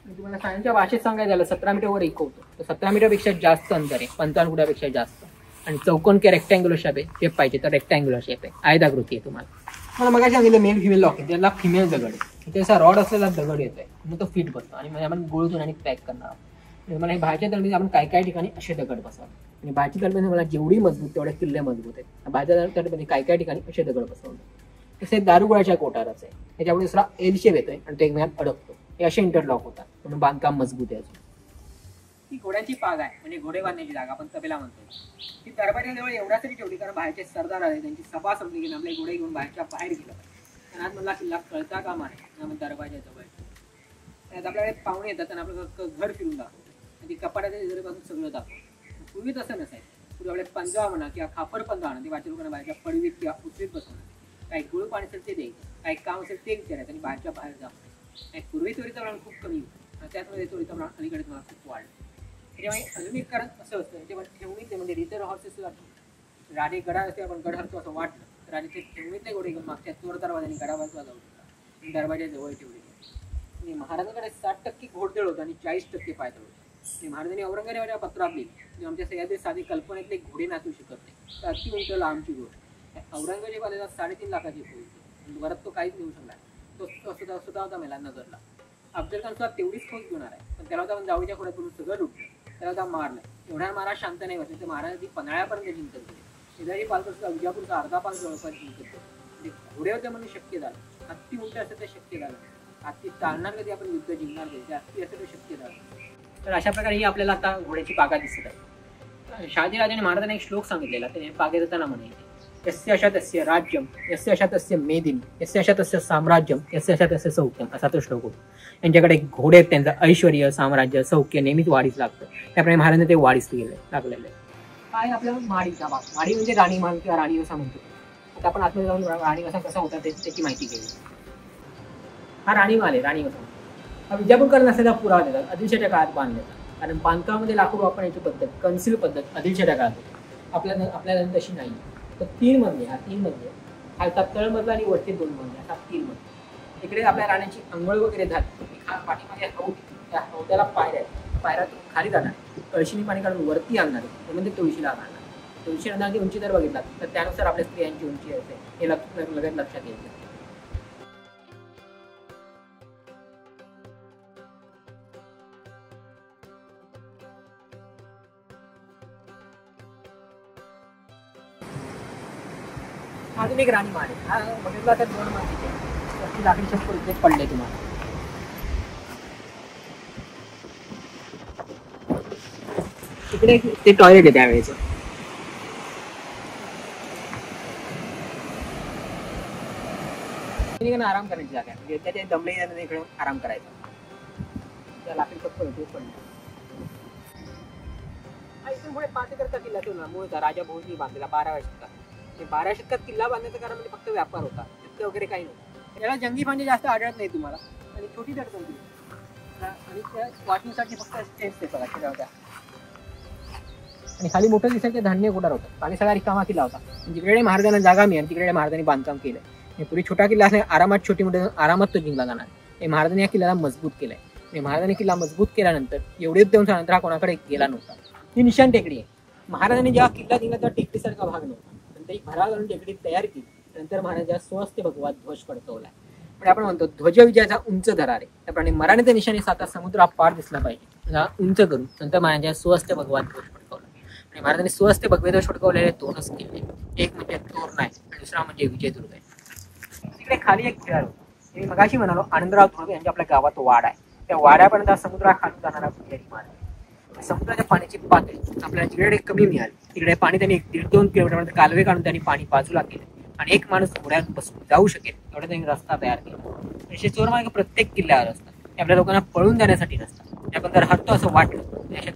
तुम्हाला सायन्सच्या भाषेत सांगायचं झालं 17 मीटरवर एक होतो. तर 17 मीटरपेक्षा जास्त अंतर आहे, 55 फुटापेक्षा जास्त. आणि चौकोन किंवा रेक्टँग्युलर शेप आहे, शेप पाहिजे तर रेक्टँग्युलर शेप आहे, आयताकृती आहे तुम्हाला. मला मगाशी सांगितलं मेल फिमेल लॉकिंग, त्याला फिमेल दगड आहे, ते असा रॉड असलेला दगड येतोय, मग तो फिट बसतो आणि आपण गोळतून आणि पॅक करणार आहोत. मला हे बाहेरच्या तळमध्ये आपण काय ठिकाणी असे दगड बसवतो आणि बाहेरच्या तळमध्ये मला जेवढी मजबूत तेवढे किल्ले मजबूत आहेत. बाहेरच्या तळमध्ये काय ठिकाणी असे दगड बसवतो. तसे दारुगोळ्याच्या कोटाराच आहे, त्याच्यामुळे दुसरा एल शेप येतोय आणि तो एकमेकात अडकतो. हे असे इंटरलॉक होतात म्हणून बांधकाम मजबूत आहे. ही घोड्यांची पाग आहे, म्हणजे घोडे बांधण्याची जागा आपण तबेला म्हणतो. ती दरबारी जवळ एवढ्यासाठी ठेवली कारण बाहेरचे सरदार आले, त्यांची सभा संपली की आपले घोडे घेऊन बाहेरच्या बाहेर गेलं. त्यांना मला किल्ला कळता कामा आहे दरबारच्या जवळ. त्यात आपल्याकडे पाहुणे येतात आणि आपलं घर फिरून दाखवतो, ती कपाटाच्या जरीपासून सगळं दाखवतो. पूर्वी तसं नसायचं. पूर्वी आपले पंजाब म्हणा किंवा खापर पंजा म्हणा, ते बाहेरच्या लोकांना बाहेरच्या पडवीत किंवा उचलीत बसवणार, काही गुळ पाणी असेल ते द्यायचं, काही काम असेल ते विचारायचं आणि बाहेरच्या बाहेर जावं. पूर्वी चोरीचं प्रमाण खूप कमी होतं आणि त्याचमध्ये चोरीचं प्रमाण अलीकडे मला खूप वाढलं. त्याच्यामुळे अजून एक कारण असं असतं, ठेवणीतले म्हणजे रिटर हॉर्सेस राजे गडा असते, आपण गड हरतो असं वाटलं तर राजे ते ठेवणीतले घोडे घेऊन मागच्या चोर दरवाजाने गडाबाजूला जाऊ शकतात, दरवाजा जवळ ठेवलेले. आणि महाराजांकडे 60% घोडदळ होतं आणि 40% पायदळ होतं. महाराजांनी औरंगजेबाच्या पत्रात लिहिली, आमच्या सह्याद्री साधी कल्पनेतले घोडे नाचू शकत नाही, तर अति उंच लांबची गोष्ट. औरंगजेब आलेला 3.5 लाखाची फौज, परत तो काहीच नेऊ शकला. तो सुद्धा होता मेला नगरला. अफजल खान सुद्धा तेवढीच फौज घेणार आहे, पण त्याला होता जावळीच्या खोड्यातून सगळं लुटलं, त्याला होता मारलं. एवढ्या महाराज शांत नाही बसले तर महाराज ती पन्हाळ्यापर्यंत जिंकत गेले. शेजारी पालकर सुद्धा विजापूरचा अर्धा पाल जवळपास जिंकत गेले. म्हणजे घोड्यावर त्या म्हणजे शक्य झालं. हत्ती उलट असेल तर शक्य झालं, हत्ती चालणार कधी आपण युद्ध जिंकणार कधी, हत्ती असेल तर शक्य झालं. तर अशा प्रकारे ही आपल्याला आता घोड्याची पागा दिसत आहे. शहाजीराजाने महाराजांना एक श्लोक सांगितलेला, त्याने पागे देताना म्हणायचे, यस्य अशा तस्य राज्यम, यस्य अशा तस्य मेदिनी, यस्य अशा तस्य साम्राज्यम, यस्य अशा तस्य सौख्यम, असा तो श्लोक होतो. यांच्याकडे घोडे आहेत, त्यांचं ऐश्वर साम्राज्य सौख्य नेहमीच वाढीच लागतं. त्याप्रमाणे महाराजांनी ते वाढीस लागलेलं आहे. काय आपल्याला माडीचा भाग, माडी म्हणजे राणीमान किंवा राणीवसा म्हणतो. आता आपण आतमध्ये जाऊन राणीवसा कसा होता त्याची माहिती घेऊ. हा राणीमाल आहे, राणीवसा. हा विजापूरकर असलेला पुरावा देतात, आदिलशाच्या काळात बांधलेला. कारण बांधकामामध्ये लाकूड वापरण्याची पद्धत, कन्सिल पद्धत आदिलशाच्या काळात होती. आपल्याला तशी नाही. तर 3 मजले, हा 3 मजले, खालचा तळमजला आणि वरती 2 मजले, असा 3 मजले. तिकडे आपल्या राण्याची अंघोळ वगैरे झाली, पाठीमागे हौद, त्या हौद्याला पायऱ्यातून खाली जाणार, कळशीने पाणी काढून वरती आणणार, म्हणजे तुळशीला आणणार. तुळशी आणण्याची उंची जर बघितला तर त्यानुसार आपल्या स्त्रियांची उंची असते, हे लगेच लक्षात यायचं. अजून एक राणी माल आहे, हा बघितला तर 2 मजलीचे लाकडी छप्पर इथे पडले तुम्हाला. इकडे ते टॉयलेट आहे त्यावेळेचं. आराम करण्याची जागा आहे, म्हणजे त्याच्या दमले इकडे आराम करायचा. त्या लाकडी छप्पर होते पडले. इथून पुढे पाचगडचा किल्ला ठेवला मूळचा राजा भोजनी बांधलेला 12व्या शतकात. 12व्या शतकात किल्ला बांधण्याचं कारण म्हणजे फक्त व्यापार होता, युद्ध वगैरे काही नव्हतं. त्याला जंगी फांजे जास्त आढळत नाही तुम्हाला, आणि छोटी तटबंदी आणि त्या वाटणीसाठी फक्त स्टेप्स ते बघा होत्या. आणि खाली मोठं दिसायचं धान्य कोठार होतं आणि सगळा रिकामा किल्ला होता. जिकडे महाराजांना जागा मिळाली तिकडे महाराजांनी बांधकाम केलं. पुढे छोटा किल्ला असणे आरामात छोटी मोठे आरामात तो जिंकला जाणार. हे महाराजांनी या किल्ल्याला मजबूत केलंय. महाराजांनी किल्ला मजबूत केल्यानंतर एवढेच देऊन नंतर हा कोणाकडे गेला नव्हता. ही निशाण टेकडी आहे. महाराजांनी जेव्हा किल्ला जिंकला तेव्हा टेकडीसारखा भाग नव्हता, नंतर एक भराव घालून टेकडी तयार केली. नंतर महाराजा स्वहस्ते भगवा ध्वज फडकवला. म्हणजे आपण म्हणतो ध्वज विजयाचा उंच दरार आहे. त्याप्रमाणे मराठीच्या निशाणी साता समुद्र पार दिसला पाहिजे उंच करून नंतर महाराजा स्वहस्ते भगवा ध्वज फडकवला. आणि महाराजांनी स्वहस्ते भगवे ध्वज फडकवलेले 2च किल्ले, एक म्हणजे तोरणा आहे आणि दुसरा म्हणजे विजयदुर्ग आहे. तिकडे खाली एक खेळाडू, मी मगाशी म्हणालो आनंदराव धुळगे यांच्या आपल्या गावात वाड आहे. त्या वाड्यापर्यंत समुद्रा खालून जाणारा पुजारी मार्ग. समुद्राच्या पाण्याची पातळी आपल्याला जिकडे कमी मिळाली तिकडे पाणी त्यांनी 1.5-2 किलोमीटर कालवे काढून त्यांनी पाणी बाजूला केले आणि एक माणूस घोड्यात बसून जाऊ शकेल एवढा त्यांनी रस्ता तयार केला. असे चोरमार्ग प्रत्येक किल्ल्यावर असतात. ते आपल्या लोकांना पळून जाण्यासाठी नसतात. आपण जर हरतो असं वाटलं शत्रूच्या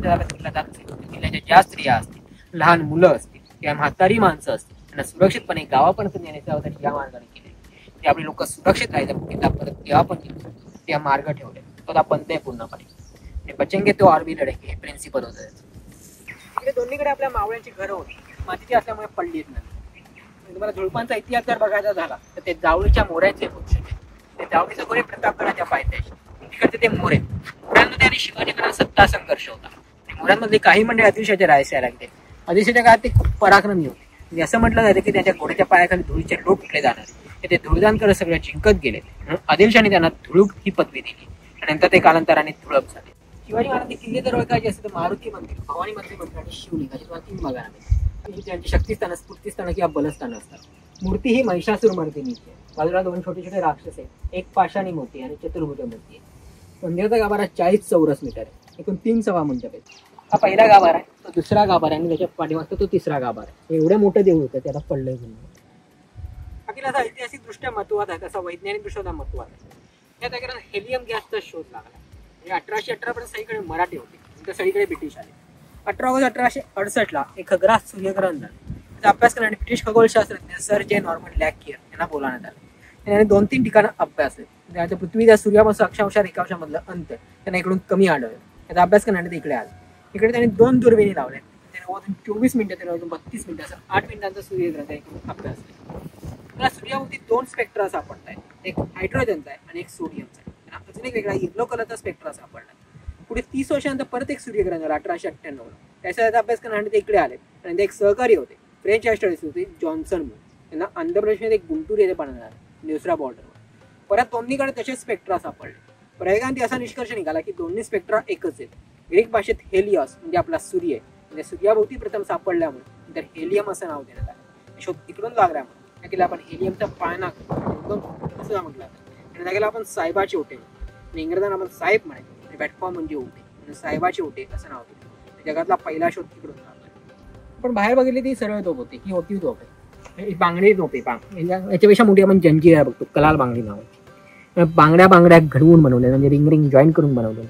ताब्यात किल्ला जात असेल, किल्ल्याच्या ज्या स्त्रिया असतील, लहान मुलं असतील किंवा म्हातारी माणसं असतील, त्यांना सुरक्षितपणे गावापर्यंत नेण्याच्या जबाबदारी या मार्गाने केली. ते आपले लोक सुरक्षित राहायचं किल्ला परत तेव्हा पण त्या मार्ग ठेवले तो बंद आहे पूर्णपणे. बचेंगे तो और भी लढेंगे हे प्रिन्सिपल होतं. इकडे दोन्हीकडे आपल्या मावळ्यांची घरं होती, मातीची असल्यामुळे पडली येत नाही. तुम्हाला झुडपांचा इतिहास जर बघायचा झाला तर ते जावळीच्या मोऱ्याचे वृक्ष आहेत. ते जावळीचं गोरे प्रतापगडाच्या पायथ्याशी तिकडचे ते मोरे. मोऱ्यांमध्ये आणि शिवाजीकडे सत्ता संघर्ष होता. मोऱ्यांमधले काही मंडळी आदिलशाहचे रायसे लागले. आदिलशाहच्या काळात ते खूप पराक्रमी होते. म्हणजे असं म्हटलं जातं की त्यांच्या घोड्याच्या पायाखाली धुळीचे लोट उठले जाणार. ते धुळदान करत सगळं जिंकत गेले म्हणून आदिलशाने त्यांना धुळूक ही पदवी दिली आणि नंतर ते कालांतराने धुळप झाले. शिवाजी महाराजांनी किल्ले जर ओळखायचे असेल तर मारुती मंदिर, भवानी मंदिर आणि शिवलिंग अशी तुम्हाला 3 बघायला मिळेल. ही त्यांची शक्तीस्थानं, स्फूर्तीस्थानं किंवा बलस्थानं असतात. मूर्ती ही महिषासूर मर्दिनीची आहे. बाजूला 2 छोटे छोटे राक्षस आहेत, एक पाषाणी मूर्ती आणि चतुर्भुज मूर्ती आहे. मंदिराचा गाभारा 40 चौरस मीटर आहे. एकूण 3 सभा मंडप आहेत. हा पहिला गाभारा आहे, तो दुसरा गाभारा आहे आणि त्याच्या पाठीमागचा तो तिसरा गाभारा आहे. एवढं मोठं देऊळ होतं त्याला पडलंय म्हणून. बाकी असा ऐतिहासिकदृष्ट्या महत्वात आहे, तसा वैज्ञानिकदृष्ट्या महत्वात आहे. या जागेला हेलियम गॅसचा शोध लागला. म्हणजे 1818 पर्यंत सगळीकडे मराठी होते, नंतर सगळीकडे ब्रिटिश आले. 18 ऑगस्ट 1868 एक खग्रास सूर्यग्रहण झालं. त्याचा अभ्यास करण्यासाठी ब्रिटिश खगोलशास्त्रज्ञ सर जे नॉर्मन लॅकियर यांना बोलावण्यात आलं. त्यांनी 2-3 ठिकाणं अभ्यासले. त्याच्या पृथ्वीच्या सूर्यापासून अक्षांशा रेखांशामधलं अंतर त्यांना इकडून कमी आढळलं. त्याचा अभ्यास करण्यासाठी इकडे आले. इकडे त्यांनी 2 दुर्बिणी लावल्या. त्याने 24 मिनिटं, त्याने 32 मिनिटं, असं 8 मिनिटांचा सूर्यग्रहण इकडून अभ्यासला. त्याला सूर्याभोवती 2 स्पेक्ट्रा सापडत आहेत, एक हायड्रोजनचा आहे आणि एक सोडियमचा आहे. अजून एक वेगळा येलो कलरचा स्पेक्ट्रा सापडला. पुढे 30 वर्षानंतर परत एक सूर्यग्रहण झालं 1898 ला. त्याचा अभ्यास करण्यासाठी ते इकडे आले आणि ते एक सहकारी होते, फ्रेंच ॲस्ट्रोनॉमिस्ट होते जॉन्सन मूर. त्यांना आंध्र प्रदेशमध्ये एक गुंटूर येथे बनवणार दुसऱ्या बॉर्डरवर. परत दोन्हीकडे तसेच स्पेक्ट्रा सापडले. प्रयोगांती असा निष्कर्ष निघाला की दोन्ही स्पेक्ट्रा एकच आहेत. ग्रीक भाषेत हेलियॉस म्हणजे आपला सूर्य म्हणजे सूर्याभोवती प्रथम सापडल्यामुळे नंतर हेलियम असं नाव देण्यात आलं. शोध इकडून लागल्यामुळे त्याला आपण हेलियमचा पाळणा असं म्हटलं जातं. आणि त्याला आपण साहेबाचे ओटे आणि इंग्रजांना आपण साहेब म्हणायचो आणि प्लॅटफॉर्म म्हणजे ओटे म्हणजे साहेबाचे ओटे असं नाव दिलं. जगातला पहिला शोध तिकडून लागला. पण बाहेर बघितली ती सरळ तोप होती, ही होती तोप आहे, बांगडी तोप आहे. याच्यापेक्षा मोठी आपण जंजीर बघतो, कलाल बांगडी नाव. बांगड्या घडवून बनवल्या म्हणजे रिंग जॉईन करून बनवलं.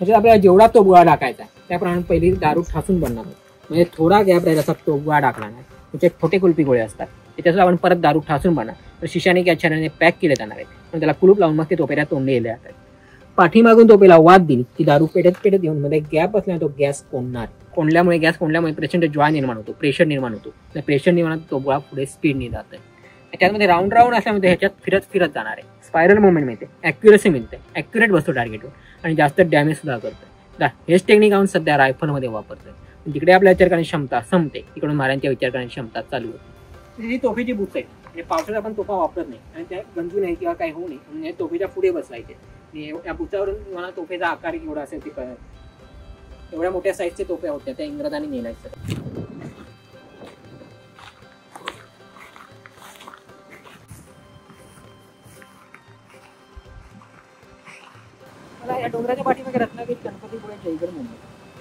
म्हणजे आपल्याला जेवढा तो गोळा टाकायचा त्याप्रमाणे पहिली दारू ठासून बनणार. म्हणजे थोडा गॅप राहील असा तो गोळा टाकणार नाही. त्याचे छोटे कुल्फी गोळे असतात, त्याच्यात आपण परत दारू ठासून बनणार. तर शिशाने कॅचराने पॅक केले जाणार आहे आणि त्याला कुलूप लावून मग ते तोपेला तोंडे गेले जातात. पाठीमागून तोपेला वाद दिली की दारू पेटत येऊन मध्ये गॅप असल्याने तो गॅस कोंडणार. कोंडल्यामुळे प्रचंड ज्वाळा निर्माण होतो, प्रेशर निर्माण होतो. त्या प्रेशर निर्माणात तो गोळा पुढे स्पीडने जात आहे. त्याच्यामध्ये राऊंड असल्यामुळे ह्याच्यात फिरत जाणार आहे. स्पायरल मुवमेंट मिळते, ॲक्युरेसी मिळते, ॲक्युरेट बसतो टार्गेटवर आणि जास्त डॅमेज सुद्धा करतोय. हेच टेक्निक आपण सध्या रायफलमध्ये वापरतोय. जिकडे आपल्या विचार करण्याची क्षमता संपते तिकडून माऱ्यांच्या विचार करण्याची क्षमता चालू होते. ही तोफीची बुच आहे. म्हणजे पावसाळ्यात आपण तोफा वापरत नाही आणि त्या गंजू नाही किंवा काही होऊ नये म्हणजे तोफीच्या पुढे बसवायचे. या बुचावरून मला तोफेचा आकार केवढा असेल ते कळत. एवढ्या मोठ्या साईजचे तोफे होत्या त्या इंग्रजांनी नेलायचं. मला या डोंगराच्या पाठीमागे रत्नागिरी, गणपतीपुळे, जयगड, मुंबई,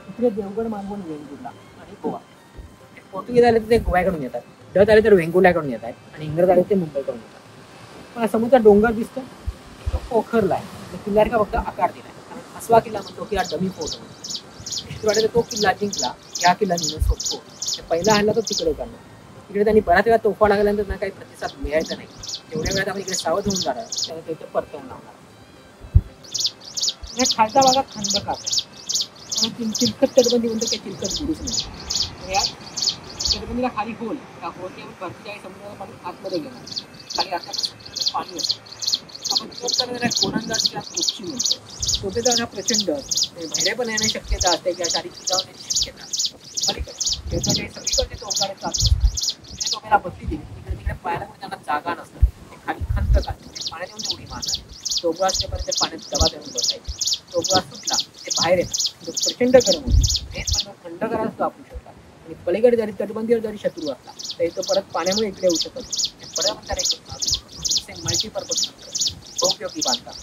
इकडे देवगड, मालवण, वेंगुर्ला आणि गोवा. पोर्तुगीज आले तर ते गोव्याकडून येतात, डच आले तर वेंगुर्ल्याकडून येतात आणि इंग्रज आले ते मुंबईकडून येतात. मला समोरचा डोंगर दिसतो तो पोखरला आहे. किल्ल्यासारखा फक्त आकार दिलाय. हसवा किल्ला म्हणतो की हा डमी फोर्ट म्हणतो. तो किल्ला जिंकला, या किल्ला नेहमी सोडतो. पहिला हल्ला तो तिकडे करणार. तिकडे त्यांनी बऱ्याच वेळा तोफा लागल्यानंतर ना काही प्रतिसाद मिळायचा नाही. तेवढ्या वेळात आपण इकडे सावध होऊन जाणार, त्याने ते परतवून लावणार. खालच्या भागात खंडक आहे, चिलखत तटबंदी म्हणतो की चिलखत बुडूच नाही. या तटबंदीला खाली होल, त्या होलच्या भरतीच्या समुद्राला पाणी आतमध्ये घेणार. खाली आता पाणी असतं. आपण तोप करणाऱ्या गोलंदाज किंवा कोपशी म्हणतो. तोफेचा हा प्रचंड बाहेर पण येण्याची शक्यता असते किंवा शारीरिक जाण्याची शक्यता पलीकडे सगळीकडे तोफारे चालतात. तोफेला बदली दिली तिकडे पाहायला पण त्यांना जागा नसतात. ते खाली खंत घालतात, पाण्यात येऊन उडी मारणार. तोफा असल्यापर्यंत पाण्यात दबा देऊन बसायचे. तोफा सुटला ते बाहेर येतात, तो प्रचंड गरम होतो. हेच पण थंड करायला सुद्धा आपण शकतात. आणि पलीकडे जरी तटबंदीवर जरी शत्रू असला तरी तो परत पाण्यामुळे इकडे येऊ शकतो. परत पण त्याला मल्टीपर्पज उपयोगी बांधतात.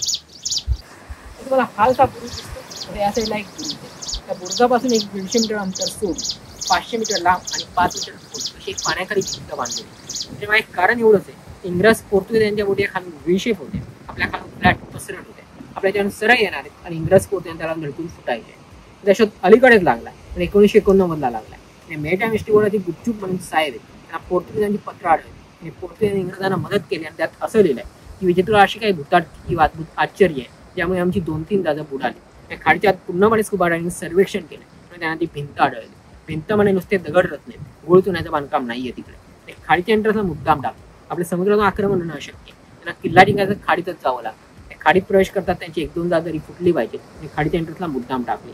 तुम्हाला हालचा बुरुज दिसतो, हे असा एक बुरुज आहे. त्या बुरुजापासून एक 150 मीटर अंतर सोडून 500 मीटर लांब आणि 5 मीटर खोल अशी एक पाण्याखाली भिंत बांधली. म्हणजे मला एक कारण एवढंच आहे, इंग्रज पोर्तुगीज यांच्या बोटी खालून व्हीशेप होते, आपल्या खालून फ्लॅट पसरट होते. आपल्या ज्यानं सरळ येणार आहेत आणि इंग्रज पोर्तुगीज त्याला धडकून फुटायचे. त्या शोध अलीकडेच लागला आणि 1989 ला लागला. आणि मेटा मिस्टिगोडाची गुपचूप म्हणून साहेब आहेत, त्यांना पोर्तुगीजांची पत्र आढळली आणि पोर्तुगीज इंग्रजांना मदत केली. आणि त्यात असं लिहिलंय की विचित्र अशी काही भूताट किंवा अद्भुत आश्चर्य आहे ज्यामुळे आमची 2-3 जहाजं बुडाली. त्या खाडीच्या आत पूर्णपणे स्कुबा डायव्हिंग सर्वेक्षण केलं आणि त्यांना ती भिंत आढळली. भिंत म्हणे नुसते दगड रचले, गोळ चुन्याचं बांधकाम नाहीये तिकडे. खाडीच्या एंट्रन्सला मुद्दाम टाकलं. आपल्या समुद्रातून आक्रमण होणं अशक्य. त्यांना किल्ला जिंकायचं खाडीतच जावं लागतं. खाडीत प्रवेश करतात त्यांची 1-2 जहाजं तरी फुटली पाहिजे आणि खाडीच्या एंट्रन्सला मुद्दाम टाकली.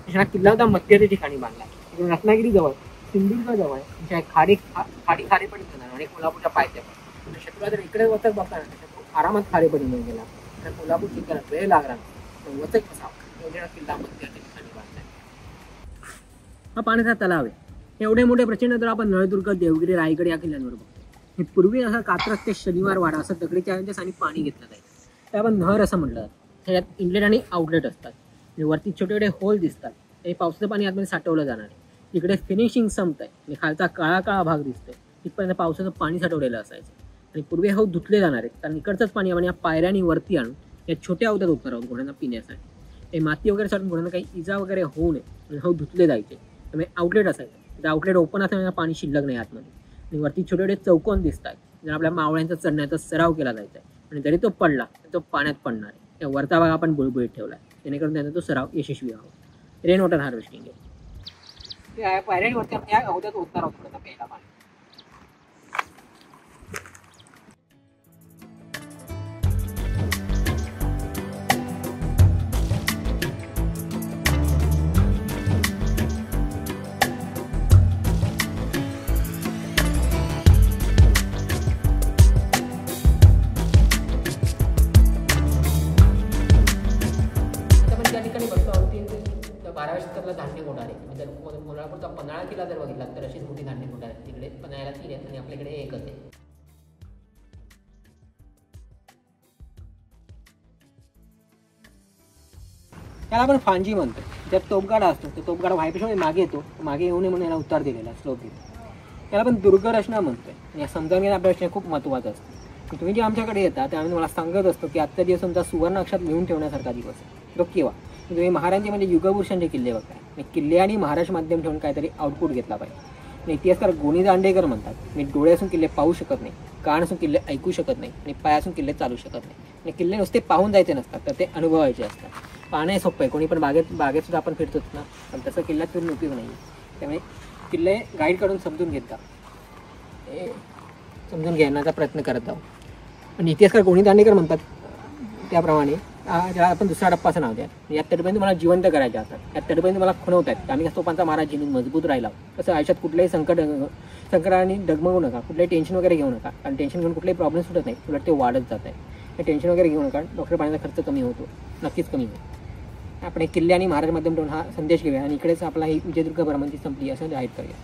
त्यांना किल्ला होता मध्यवर्ती ठिकाणी बांधला. रत्नागिरी जवळ सिंधुदुर्ग जवळ आहे खाडी पण येणार आणि कोल्हापूरच्या पायथ्यावर शत्रूला जर इकडे वचक बघता ना शत्रू आरामात खाडीपणी मिळून गेला तर कोल्हापूर जिंकायला वेळ लागला तर वचक कसा एवढ्या किल्ला मध्ये ठिकाणी बांधलाय. हा पाण्याचा तलाव आहे. एवढे मोठे प्रचंड तर आपण नळदुर्ग, देवगिरी, रायगड या किल्ल्यांवर बघतो. हे पूर्वी असा कात्रज ते शनिवार वाडा असं दगडीच्या आणि पाणी घेतलं जायचं. ते आपण नहर असं म्हटलं जातं. त्याच्यात इनलेट आणि आउटलेट असतात. वरती छोटे छोटे होल दिसतात. हे पावसाचं पाणी आतमध्ये साठवलं जाणार आहे. इकडे फिनिशिंग संपत आहे. खालचा काळा भाग दिसतोय. तिथपर्यंत पावसाचं पाणी साठवलेलं असायचं आणि पूर्वी हे धुतले जाणार आहेत. कारण इकडचंच पाणी आपण या पायऱ्यानी वरती आणून या छोट्या अवधात उतरवत आहोत घोड्यांना पिण्यासाठी. हे माती वगैरे साठून घोड्यांना काही इजा वगैरे होऊ नये म्हणजे हो धुतले जायचे. त्यामुळे आउटलेट असायचं. ते आउटलेट ओपन असल्यामुळे पाणी शिल्लक नाही आतमध्ये. आणि वरती छोटे छोटे चौकोन दिसतात. जर आपल्या मावळ्यांचा चढण्याचा सराव केला जायचा आहे आणि जरी तो पडला तर तो पाण्यात पडणार आहे. त्या वरचा भाग आपण बुळबुळीत ठेवला आहे जेणेकरून त्यांचा तो सराव यशस्वी व्हावा. रेन वॉटर हार्वेस्टिंग आहे. पायऱ्यांवरती आपण या अवधात उतरणार आहोत प्यायला पाणी. त्या ठिकाणी बघतो 12व्या शतकातला धान्य कोठार आहे. जर कोल्हापूरचा पन्हाळा किल्ला जर बघितला तर अशीच मोठी धान्य कोठार आहे. तिकडे पन्हाळ्याला 3 आहेत आणि आपल्याकडे एकच आहे. त्याला आपण फांजी म्हणतो. त्यात तोपगाडा असतो. तो तोपगाडा व्हायपेक्षा मागे येतो. मागे येऊ नये म्हणून याला उतार दिलेला स्लोप दिला. त्याला आपण दुर्गरचना म्हणतोय. आणि समजावून घेणं आपल्या खूप महत्त्वाचं असतं. तुम्ही जे आमच्याकडे येता त्यामुळे मला सांगत असतो की आजचा दिवस तुमचा सुवर्ण अक्षरात लिहून ठेवण्यासारखा दिवस आहे. तो केव्हा तुम्ही महाराजांचे म्हणजे युगपुरुषांचे किल्ले बघताय. किल्ले आणि महाराज माध्यम ठेवून काहीतरी आउटपुट घेतला पाहिजे. इतिहासकार गोनी दांडेकर म्हणतात मी डोळे असून किल्ले पाहू शकत नाही, कान असून किल्ले ऐकू शकत नाही आणि पाय असून किल्ले चालू शकत नाही. आणि किल्ले नुसते पाहून जायचे नसतात तर ते अनुभवायचे असतात. पाहणे सोपं आहे. कोणी पण बागेत सुद्धा आपण फिरतोच ना, पण तसं किल्ल्यात फिरून उपयोग नाही. त्यामुळे किल्ले गाईड काढून समजून घेतात. समजून घेण्याचा प्रयत्न करत आहोत. आणि इतिहासकार गोनी दांडेकर म्हणतात त्याप्रमाणे ज्याला आपण दुसरा टप्पा असं नाव द्या. या तटबंदी तुम्हाला जिवंत करायचे असतात. या तटबंदी तुम्हाला खुणवत आहेत. आम्ही तोफांचा मारा जिंकून मजबूत राहिला. तसं आयुष्यात कुठल्याही संकटाने डगमगू नका. कुठल्याही टेन्शन वगैरे घेऊ नका. कारण टेन्शन घेऊन कुठलेही प्रॉब्लेम सुटत नाही, उलट ते वाढत जात आहे. हे टेन्शन वगैरे घेऊ नका. डॉक्टर पाण्याचा खर्च कमी होतो, नक्कीच कमी होईल. आपण किल्ले आणि महाराज माध्यम ठेवून हा संदेश घेऊया आणि इकडेच आपला ही विजयदुर्ग भ्रमंती संपली असं जाहीर करूया.